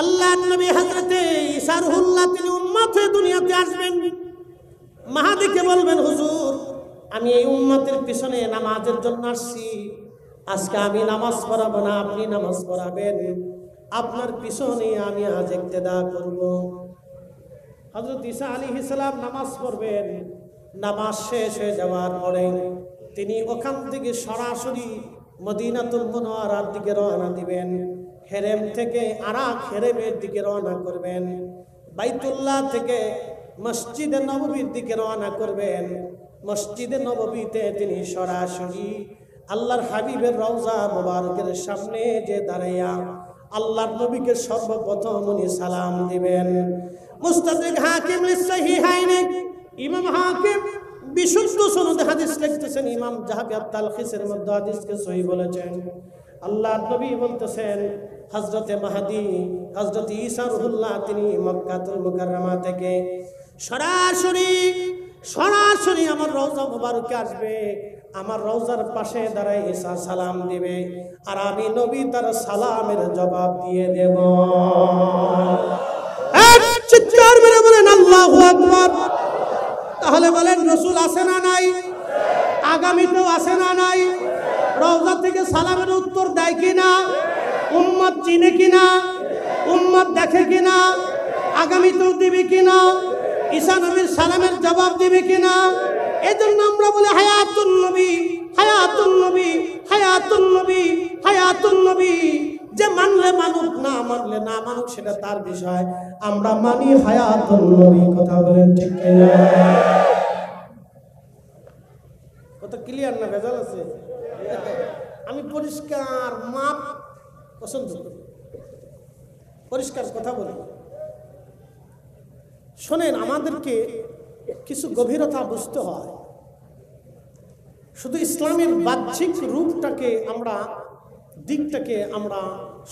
আল্লাহর নবী হযরতে ঈসা রুহুল্লাহ তিনি উম্মত হয়ে দুনিয়াতে আসবেন। মাহদীকে বলবেন, হুজুর আমি এই উম্মতের পিছনে নামাজের জন্য আসছি, আজকে আমি নামাজ পড়াবো না, আপনি নামাজ পড়াবেন, আপনার পিছনে আমি আজ ইক্তেদা করব। হযরত ঈসা আলাইহিস সালাম নামাজ পড়বেন। নামাজ শেষ হয়ে যাওয়ার পরে তিনি ওখান থেকে সরাসরি মদিনাতুল মুনাওয়ারার দিকে রওনা দিবেন। হেরেম থেকে আরাক হেরেমের দিকে রওনা করবেন। বাইতুল্লাহ থেকে মসজিদে নববীর দিকে রওনা করবেন। মসজিদে নববীতে তিনি সরাসরি আল্লাহর হাবিবের রওজা মুবারকের সামনে যে দাঁড়াইয়া আল্লাহর নবীকে সর্বপ্রথম উনি সালাম দিবেন। মুস্তাদরিক হাকিম লিসহিহাইনে ইমাম হাকিম বিশুদ্ধ সনদে হাদিস লিখতেছেন, ইমাম যাহাবি আত-তালখিসের মধ্যে হাদিসকে সহিহ বলেছেন। আল্লাহর নবী বলতেছেন হযরতে মাহদী হযরত ঈসা রুহুল্লাহ তিনি মক্কাতুল মুকাররমা থেকে সরাসরি আমার রওজা মুবারকে আসবে, আমার রওজার পাশে দাঁড়ায় ঈসা সালাম দিবে, আর আমি নবী তার সালামের জবাব দিয়ে দেব। চিৎকার মেরে বলেন আল্লাহু আকবার। তাহলে বলেন রাসূল আছে না নাই? আগামীতেও আছে না নাই? রওজা থেকে সালামের উত্তর দেয় কিনা? উম্মত চিনে কিনা? উম্মত দেখে কিনা? আগামীতেও দিবে কিনা? ঈসা নবীর সালামের জবাব দিবে কিনা? এজন্য আমরা বলি হায়াতুন নবী, হায়াতুন নবী, হায়াতুন নবী, হায়াতুন নবী। যে মানলে মানুক, না মানলে না মানুক, সেটা তার বিষয়। আমরা মানি হায়াতুন নবী। কথা বলেন ঠিক কিনা? কত ক্লিয়ার না? ভেজাল আছে? আমি পরিষ্কার মাপ পছন্দ করি, পরিষ্কার কথা বলি। শোনেন, আমাদেরকে কিছু গভীরতা বুঝতে হয়। শুধু ইসলামের বাহ্যিক রূপটাকে দিকটাকে আমরা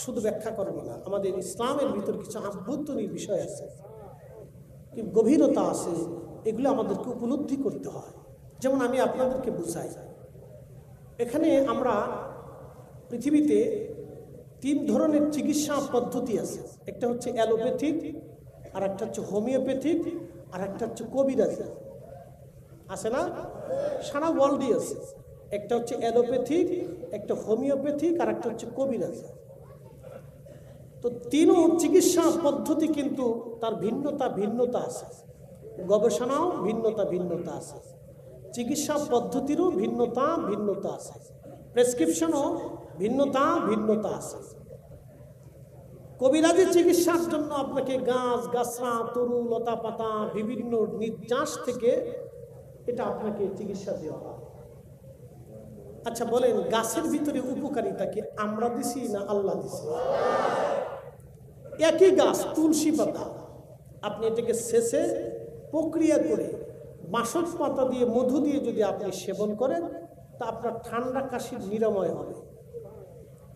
শুধু ব্যাখ্যা করব না। আমাদের ইসলামের ভিতর কিছু আভ্যন্তরীণ বিষয় আছে, কি গভীরতা আছে, এগুলো আমাদেরকে উপলব্ধি করতে হয়। যেমন আমি আপনাদেরকে বুঝাই, এখানে আমরা পৃথিবীতে 3 ধরনের চিকিৎসা পদ্ধতি আছে। একটা হচ্ছে অ্যালোপ্যাথিক, আর একটা হচ্ছে হোমিওপ্যাথিক, আর একটা হচ্ছে কবিরাজি। আছে না? সারা ওয়ার্ল্ডই আছে। একটা হচ্ছে অ্যালোপ্যাথিক, একটা হোমিওপ্যাথিক, আর একটা হচ্ছে কবিরাজি। তো 3 চিকিৎসা পদ্ধতি কিন্তু তার ভিন্নতা আছে, গবেষণাও ভিন্নতা আছে, চিকিৎসা পদ্ধতিরও ভিন্নতা আছে, প্রেসক্রিপশনও ভিন্নতা আছে। কবিরাজি চিকিৎসার জন্য আপনাকে গাছ গাছরা, তরু লতা পাতা, বিভিন্ন নির্যাস থেকে এটা আপনাকে চিকিৎসা দেওয়া হয়। আচ্ছা বলেন, গাছের ভিতরে উপকারিতা কি আমরা দিছি না আল্লাহ দিছি? একই গাছ, তুলসী পাতা, আপনি এটাকে শেষে প্রক্রিয়া করে বাসক পাতা দিয়ে, মধু দিয়ে যদি আপনি সেবন করেন, তা আপনার ঠান্ডা কাশির নিরাময় হবে।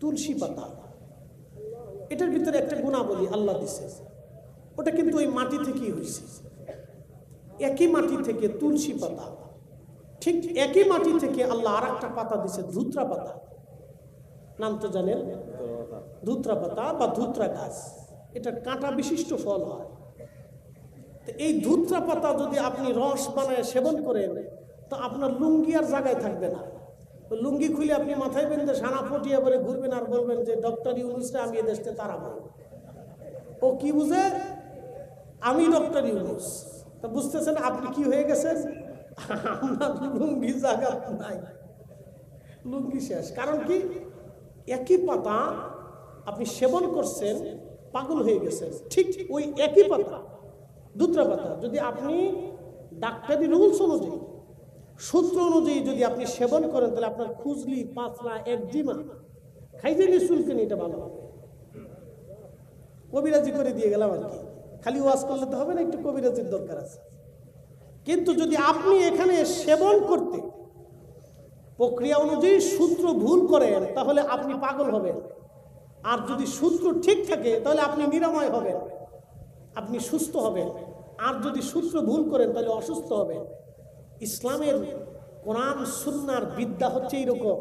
তুলসী পাতা, এটার ভিতরে একটা গুণাবলী আল্লাহ দিছে, ওটা কিন্তু ওই মাটি থেকেই হয়েছে। একই মাটি থেকে তুলসী পাতা, ঠিক একই মাটি থেকে আল্লাহ আর একটা পাতা দিছে, ধুত্রা পাতা। নাম তো জানেন, ধুত্রা পাতা বা ধুত্রা গাছ। এটা কাঁটা বিশিষ্ট ফল হয়। তো এই ধুত্রা পাতা যদি আপনি রস বানায় সেবন করেন, তো আপনার লুঙ্গি আর জায়গায় থাকবে না। লুঙ্গি খুলে আপনি মাথায় বেঁধে সানা পটিয়ে পরে ঘুরবেন আর বলবেন যে ডক্টর ইউনুসরে আমি এদেশে তাড়াবো। ও কি বুঝে? আমি ডক্টর ইউনুস। তা বুঝতেছেন আপনি কি হয়ে গেছেন? আপনার লুঙ্গি জায়গা নাই, লুঙ্গি শেষ। কারণ কি? একই পাতা আপনি সেবন করছেন, পাগল হয়ে গেছেন। ঠিক ওই একই পাতা, ধুত্রা পাতা, যদি আপনি ডাক্তারি রুলস অনুযায়ী, সূত্র অনুযায়ী যদি আপনি সেবন করেন, তাহলে আপনার খুজলি, পাতলা, একজিমা, খাইজেলি, চুলকানি, এটা ভালো হবে। কবিরাজি করে দিয়ে গেলাম আর কি, খালি ওয়াজ করলে তো হবে না, একটু কবিরাজির দরকার আছে। কিন্তু যদি আপনি এখানে সেবন করতে প্রক্রিয়া অনুযায়ী সূত্র ভুল করেন, তাহলে আপনি পাগল হবেন। আর যদি সূত্র ঠিক থাকে, তাহলে আপনি নিরাময় হবেন, আপনি সুস্থ হবেন। আর যদি সূত্র ভুল করেন, তাহলে অসুস্থ হবেন। ইসলামের কোরআন সুন্নাহর বিদ্যা হচ্ছে এইরকম,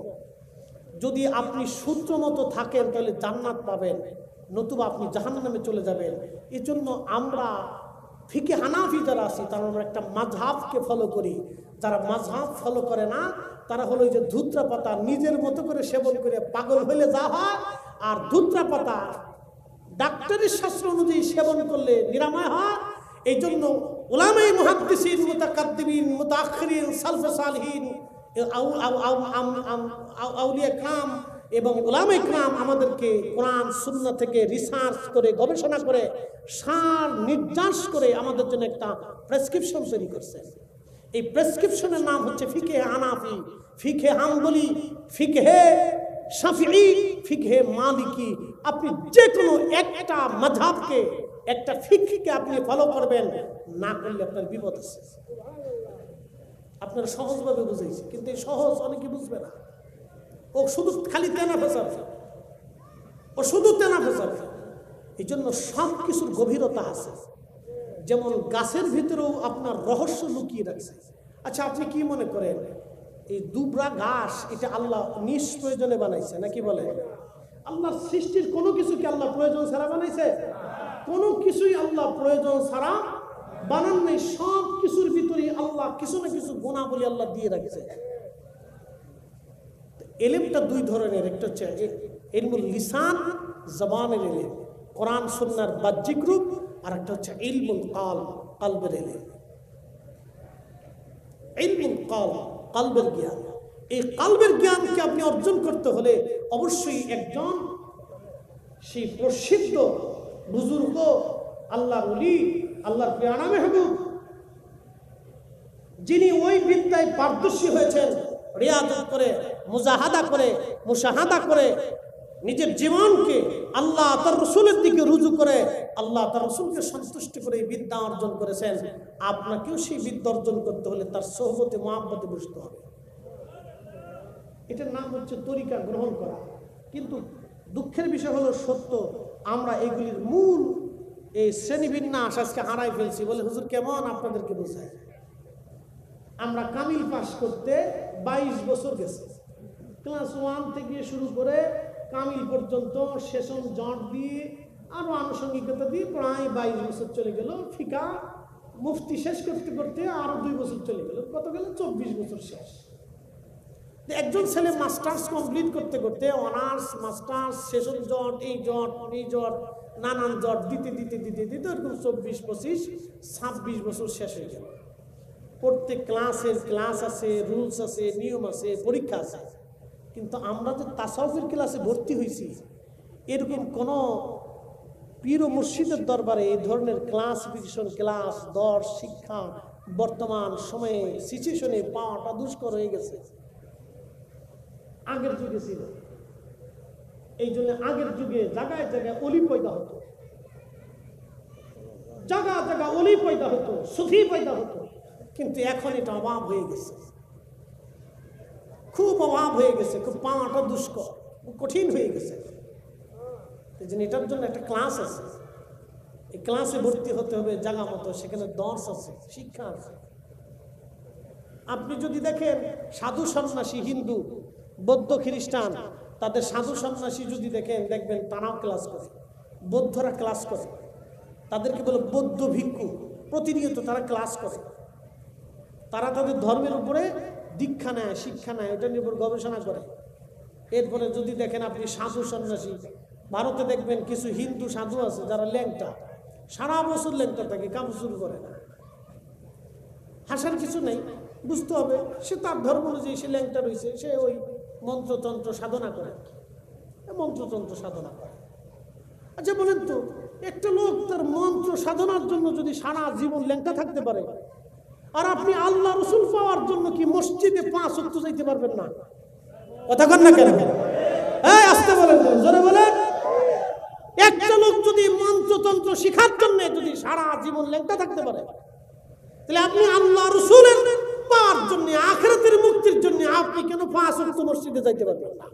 যদি আপনি সূত্র মতো থাকেন তাহলে জান্নাত পাবেন, নতুবা আপনি জাহান্নামে চলে যাবেন। এই জন্য আমরা ফিকে হানাফি যারা আছি, তারা আমরা একটা মাযহাবকে ফলো করি। যারা মাযহাব ফলো করে না, তারা হলো এই যে ধুত্রা পাতা নিজের মতো করে সেবন করে পাগল হইলে যা হয়, আর ধুত্রা পাতা ডাক্তারের শাস্ত্র অনুযায়ী সেবন করলে নিরাময় হয়। এই জন্য উলামায়ে মুহাদ্দিসিন, মুতাকাদ্দিমিন, মুতাআখিরিন, সালফে সালিহিন, আউলিয়া কিরাম এবং উলামায়ে কিরাম আমাদেরকে কোরআন সুন্নাহ থেকে রিসার্চ করে, গবেষণা করে, সার নির্যাস করে আমাদের জন্য একটা প্রেসক্রিপশন তৈরি করছে। এই প্রেসক্রিপশনের নাম হচ্ছে ফিকহে হানাফি, ফিকহে হাম্বলি, ফিকহে শাফিঈ, ফিকহে মালিকি। আপনি যে কোনো একটা মাযহাবকে, একটা ফিকহকে আপনি ফলো করবেন, না করলে আপনার বিপদ আছে। আপনারা সহজভাবে বুঝাইছি, কিন্তু এই সহজ অনেকে বুঝবে না। ও শুধু খালি তেনা ফেসাবে, ও শুধু তেনা ফেসাবে। এই জন্য সব কিছুর গভীরতা আছে। যেমন গাছের ভিতরেও আপনার রহস্য লুকিয়ে রাখছে। আচ্ছা, আপনি কি মনে করেন এই দুবরা ঘাস এটা আল্লাহ নিষ্প্রয়োজনে বানাইছে নাকি? বলে আল্লাহর সৃষ্টির কোনো কিছু কি আল্লাহ প্রয়োজন ছাড়া বানাইছে? কোনো কিছুই আল্লাহ প্রয়োজন ছাড়া বানান নেই। সব কিছুর ভিতরেই আল্লাহ কিছু না কিছু গুণাবলী আল্লাহ দিয়ে রাখছে। এলেমটা দুই ধরনের, একটা হচ্ছে ইলমুল লিসান, জবানের এলেম, কোরআন সুন্নাহর বাহ্যিক রূপ, আর একটা হচ্ছে ইলমুল কলব, কলবের এলেম। ইলমুল কলব, কলবের জ্ঞান। এই কলবের জ্ঞানকে আপনি অর্জন করতে হলে অবশ্যই একজন সেই প্রসিদ্ধ বুজুর্গ, আল্লাহর ওলি, আল্লাহর পেয়ারা মেহবুব, যিনি ওই বিদ্যায় পারদর্শী হয়েছেন, রিয়াদত করে, মুজাহাদা করে, মুশাহাদা করে, নিজের জীবনকে আল্লাহ তার রসুলের দিকে রুজু করে, আল্লাহ তার রসুলকে সন্তুষ্ট করে এই বিদ্যা অর্জন করেছেন। আপনাকেও সেই বিদ্যা অর্জন করতে হলে তার সোহবতে মহব্বতে বসতে হবে। এটার নাম হচ্ছে তরিকা গ্রহণ করা। কিন্তু দুঃখের বিষয় হলো সত্য, আমরা এগুলির মূল এই শ্রেণীবিন্যাস আজকে হারাই ফেলছি। বলে হুজুর কেমন আপনাদেরকে বোঝায়? আমরা কামিল পাস করতে 22 বছর গেছে। ক্লাস 1 থেকে শুরু করে কামিল পর্যন্ত সেশন জট দিয়ে আরো আনুষঙ্গিকতা দিয়ে প্রায় 22 বছর চলে গেল। ফিকা মুফতি শেষ করতে করতে আরো 2 বছর চলে গেল। কত গেল? 24 বছর শেষ। একজন ছেলে মাস্টার্স কমপ্লিট করতে করতে অনার্স, মাস্টার্স, সেশন জট, এই জট, এই জট, নানান জট দিতে দিতে দিতে দিতে এরকম 24, 25, 26 বছর শেষ হয়ে গেল। প্রত্যেক ক্লাসের ক্লাস আছে, রুলস আছে, নিয়ম আছে, পরীক্ষা আছে। কিন্তু আমরা যে তাসাউফের ক্লাসে ভর্তি হয়েছি, এরকম কোনো পীর ও মুর্শিদের দরবারে এই ধরনের ক্লাসিফিকেশন, ক্লাস, দর্শ, শিক্ষা বর্তমান সময়ে সিচুয়েশনে পাওয়াটা দুষ্কর হয়ে গেছে। আগের যুগে ছিল। এই জন্য আগের যুগে জায়গায় জায়গায় অলি পয়দা হতো, জায়গা জায়গা অলি পয়দা হতো, সুফি পয়দা হতো। কিন্তু এখন এটা অভাব হয়ে গেছে, খুব অভাব হয়ে গেছে, খুব পাওয়াটা দুষ্কর, কঠিন হয়ে গেছে। এই জন্য এটার জন্য একটা ক্লাস আছে, এই ক্লাসে ভর্তি হতে হবে জায়গা মতো। সেখানে দর্শ আছে, শিক্ষা আছে। আপনি যদি দেখেন সাধু সন্ন্যাসী, হিন্দু, বৌদ্ধ, খ্রিস্টান, তাদের সাধু সন্ন্যাসী যদি দেখেন, দেখবেন তারাও ক্লাস করে, বৌদ্ধরা ক্লাস করে, তাদেরকে বলে বৌদ্ধ ভিক্ষু। প্রতিনিয়ত তারা ক্লাস করে, তারা তাদের ধর্মের উপরে দীক্ষা নেয়, শিক্ষা নেয়, ওটা নিয়ে উপর গবেষণা করে। এরপরে যদি দেখেন আপনি সাধু সন্ন্যাসী, ভারতে দেখবেন কিছু হিন্দু সাধু আছে যারা ল্যাংটা, সারা বছর ল্যাংটা থাকে, কাম শুরু করে না। হাসার কিছু নেই, বুঝতে হবে সে তার ধর্ম অনুযায়ী সে ল্যাংটা রয়েছে, সে ওই মন্ত্রতন্ত্র সাধনা করে, মন্ত্রতন্ত্র সাধনা করে। আচ্ছা বলেন তো, একটা লোক তার মন্ত্র সাধনার জন্য যদি সারা জীবন ল্যাংটা থাকতে পারে, আর আপনি আল্লাহ রসুল পাওয়ার জন্য কি মসজিদে 5 ওয়াক্ত যাইতে পারবেন না? কথা কন না কেন? আসতে বলেন, জোরে বলেন। একটা লোক যদি মন্ত্রতন্ত্র শিখার জন্য যদি সারা জীবন ল্যাংটা থাকতে পারে, তাহলে আপনি আল্লাহ রসুলের পাওয়ার জন্য, আখিরাতের মুক্তির জন্য আপনি কেন 5 ওয়াক্ত মসজিদে যাইতে পারবেন না?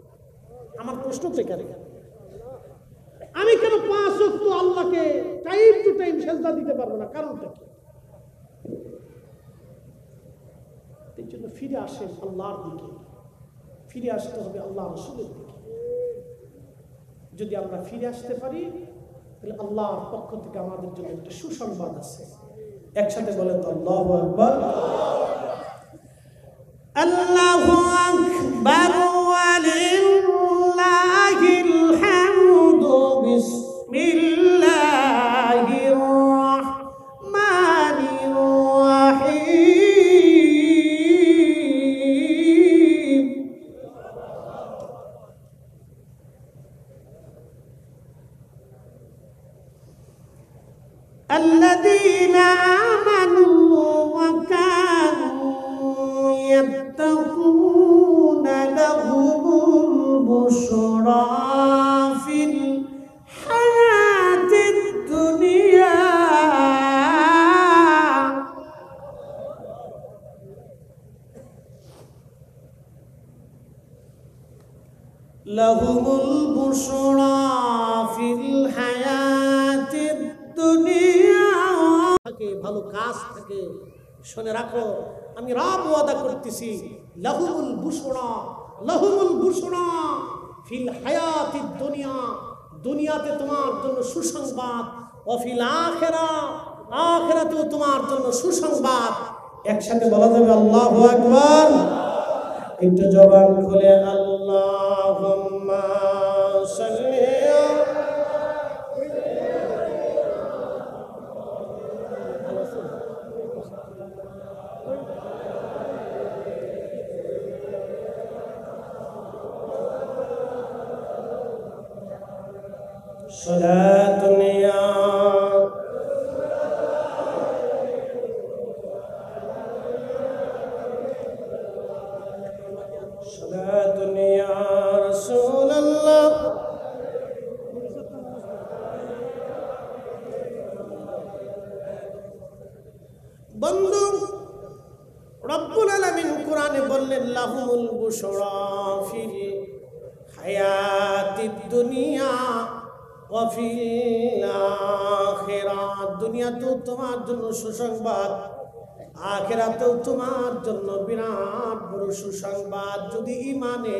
আমার প্রশ্ন তো এখানে, আমি কেন 5 ওয়াক্ত আল্লাহকে টাইম টু টাইম সেজদা দিতে পারবো না? কারণটা কি? এই জন্য ফিরে আসেন আল্লাহর দিকে, ফিরে আসতে হবে আল্লাহ রসুলের দিকে। যদি আমরা ফিরে আসতে পারি, তাহলে আল্লাহর পক্ষ থেকে আমাদের জন্য একটা সুসংবাদ আছে। একসাথে বলেন তো আল্লাহু আকবার। আল্লাহু আকবার ওয়ালিল্লাহিল হামদু। বিসমিল্লাহির রাহমানির রাহিম। الذين آمنوا وكانوا লাহুমুল বুশরা ফিল হায়াতিদ দুনিয়া। ভালো কাজ থেকে শুনে রাখো, আমি রব ওয়াদা করতেছি, লাহুমুল বুশরা ফিল হায়াতিদ দুনিয়া, দুনিয়াতে তোমার জন্য সুসংবাদ, ও ফিল আখিরাতেও তোমার জন্য সুসংবাদ। একসাথে বলা যাবে আল্লাহু আকবার। একটু জবান খুলে আল্লাহুম্মা সাল্লি সালাতুন ইয়া সালাতুন ইয়া রাসূলুল্লাহ। বন্ধু, রব্বুল আলামিন কোরআনে বললেন লাহুমুল বুশরা ফিল হায়াতিদ দুনিয়া ওয়া ফিল আখিরাহ। দুনিয়াতেও তোমার জন্য সুসংবাদ, আখিরাতেও তোমার জন্য বিরাট বড় সুসংবাদ। যদি ইমানে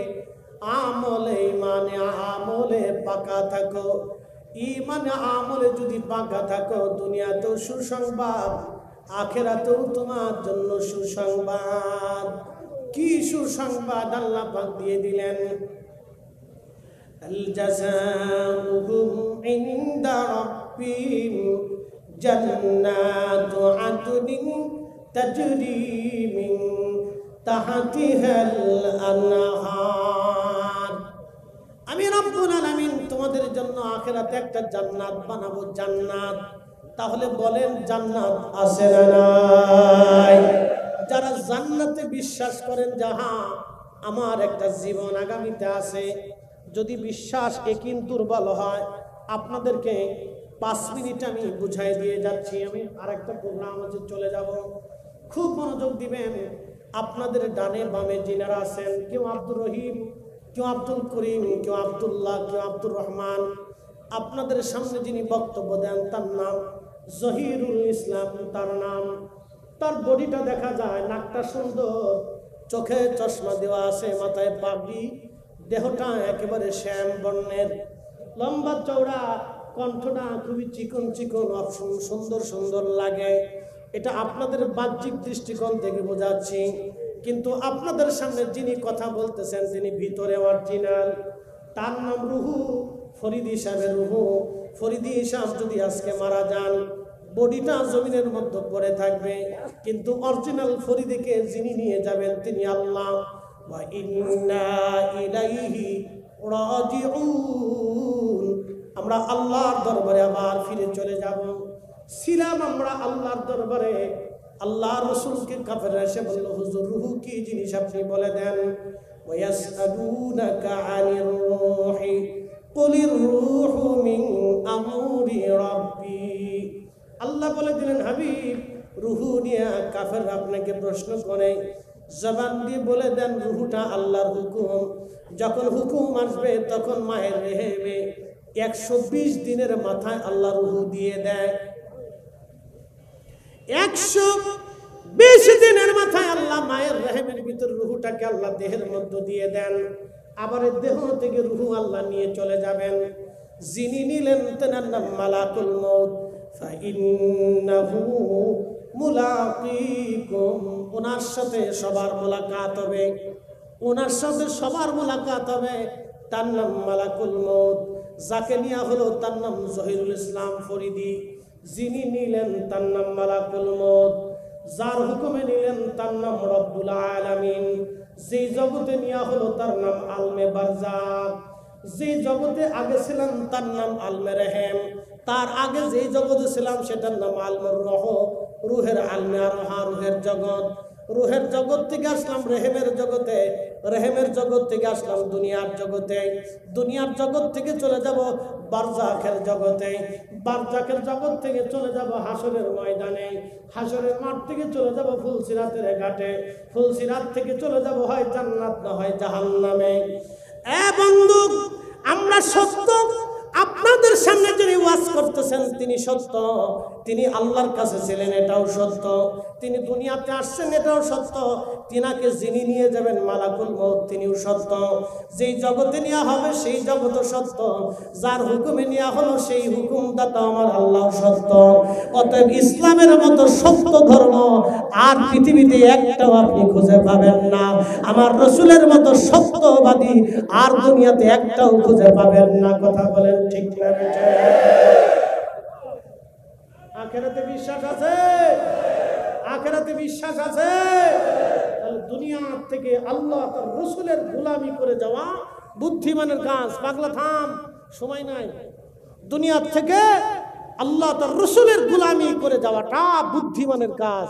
আমলে পাকা থাকো, ইমানে আমলে যদি পাকা থাকো, দুনিয়াতেও সুসংবাদ, আখিরাতেও তোমার জন্য সুসংবাদ। কি সুসংবাদ আল্লাহ পাক দিয়ে দিলেন? আল জাযাউহুম ইনদা রাব্বিহিম জান্নাতু আদনিন তাজরি মিন তাহতিহাল আনহার। আমি রব্বুল আলামিন তোমাদের জন্য আখিরাতে একটা জান্নাত বানাবো, জান্নাত। তাহলে বলেন জান্নাত আছে না নাই? যারা জান্নাতে বিশ্বাস করেন যে হ্যাঁ আমার একটা জীবন আগামীতে আছে, যদি বিশ্বাস একিন দুর্বল হয়, আপনাদেরকে 5 মিনিট আমি বুঝাই দিয়ে যাচ্ছি। আমি আরেকটা প্রোগ্রাম আছে, চলে যাব, খুব মনোযোগ দিবেন। আপনাদের ডানে বামে যিনারা আছেন, কেউ আব্দুর রহিম, কেউ আব্দুল করিম, কেউ আব্দুল্লাহ, কেউ আব্দুর রহমান, আপনাদের সামনে যিনি বক্তব্য দেন তার নাম জহিরুল ইসলাম, তার নাম। তার বডিটা দেখা যায়, নাকটা সুন্দর, চোখে চশমা দেওয়া আছে, মাথায় পাগড়ি, দেহটা একেবারে শ্যাম বর্ণের, লম্বা চওড়া, কণ্ঠটা খুবই চিকন চিকন, সুন্দর সুন্দর লাগে। এটা আপনাদের বাহ্যিক দৃষ্টিকোণ থেকে বোঝাচ্ছি, কিন্তু আপনাদের সামনে যিনি কথা বলতেছেন তিনি ভিতরে অরিজিনাল। তার নাম রুহু ফরিদি সাহেবের রুহু। ফরিদি সাহেব যদি আজকে মারা যান, বডিটা জমিনের মধ্যে পড়ে থাকবে, কিন্তু অরিজিনাল ফরিদিকে যিনি নিয়ে যাবেন তিনি আল্লাহ। ওয়া ইন্না ইলাইহি রাজিউন। আমরা আল্লাহর দরবারে আবার ফিরে চলে যাব। ছিলাম আমরা আল্লাহর দরবারে, আল্লাহ রসুলকে কাফেররা এসে বলল, হুজুর রুহু কি জিনিস আপনি বলে দেন। ওয়ায়াসআলুনাকা আনির রূহি কুলির রূহু মিন আমরি রাব্বি। আল্লাহ বলে দিলেন, হাবিব রুহু নিয়ে কাফেররা আপনাকে প্রশ্ন করে, জবান দিয়ে বলে দেন রুহুটা আল্লাহর হুকুম। যখন হুকুম আসবে তখন মায়ের রেহেমে 120 দিনের মাথায় আল্লাহ রুহু দিয়ে দেয়। 120 দিনের মাথায় আল্লাহ মায়ের রেহেমের ভিতর রুহুটাকে আল্লাহ দেহের মধ্যে দিয়ে দেন। আবার এই দেহ থেকে রুহু আল্লাহ নিয়ে চলে যাবেন। যিনি নিলেন তার নাম মালাকুল মউত। ফাইন্নাহু মুলাকিকুম। ওনার সাথে সবার মোলাকাত হবে, ওনার সাথে সবার মোলাকাত হবে। তার নাম মালাকুল মউত। যাকে নেওয়া হলো তার নাম জহিরুল ইসলাম ফরিদি। যিনি নিলেন তার নাম মালাকুল মউত। যার হুকুমে নিলেন তার নাম রব্বুল আলামিন। যেই জগতে নেওয়া হলো তার নাম আলমে বারজাক। যে জগতে আগে ছিলাম তার নাম আলমে রেহেম। তার আগে যেই জগতে ছিলাম সেটার নাম আলমুর রহ, রুহের আলমে আরোহা, রুহের জগৎ। রুহের জগৎ থেকে আসলাম রেহেমের জগতে, রেহেমের জগৎ থেকে আসলাম দুনিয়ার জগতে, দুনিয়ার জগৎ থেকে চলে যাব বারজাখের জগতে, বারজাখের জগৎ থেকে চলে যাব হাসরের ময়দানে, হাসরের মাঠ থেকে চলে যাব ফুলসিরাতের ঘাটে, ফুলসিরাত থেকে চলে যাব হয় জান্নাত না হয় জাহান্নামে। এ বন্ধু, সত্য, আপনাদের সামনে যিনি ওয়াজ করতেছেন তিনি সত্য, তিনি আল্লাহর কাছে ছিলেন এটাও সত্য, তিনি দুনিয়াতে আসছেন এটাও সত্য, তিনাকে যিনি নিয়ে যাবেন মালাকুল মউত তিনিও সত্য, যেই জগতে নেওয়া হবে সেই জগৎ সত্য, যার হুকুমে নেওয়া হলো সেই হুকুমদাতা আমার আল্লাহ সত্য। অতএব ইসলামের মতো সত্য ধর্ম আর পৃথিবীতে একটাও আপনি খুঁজে পাবেন না, আমার রসুলের মতো সত্যবাদী আর দুনিয়াতে একটাও খুঁজে পাবেন না। কথা বলেন ঠিক না বেঠিক? আখিরাতে বিশ্বাস আছে? আখিরাতে বিশ্বাস আছে? তাহলে দুনিয়া থেকে আল্লাহ তার রসুলের গোলামি করে যাওয়া বুদ্ধিমানের কাজ। পাগলা থাম, সময় নাই। দুনিয়া থেকে আল্লাহ তার রসুলের গোলামি করে যাওয়াটা বুদ্ধিমানের কাজ।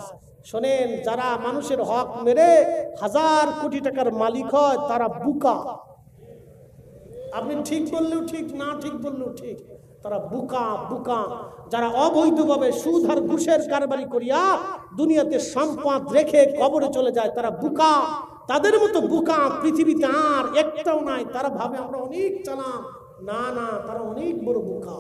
শোনেন, যারা মানুষের হক মেরে 1000 কোটি টাকার মালিক হয় তারা বুকা। আপনি ঠিক বললেও ঠিক, না ঠিক বললেও ঠিক, তারা বুকা। বুকা যারা অবৈধভাবে সুদ আর ঘুষের কারবারি করিয়া দুনিয়াতে সম্পদ রেখে কবরে চলে যায় তারা বুকা। তাদের মতো বুকা পৃথিবীতে আর একটাও নাই। তারা ভাবে আমরা অনেক চালাক, না না, তারা অনেক বড় বুকা।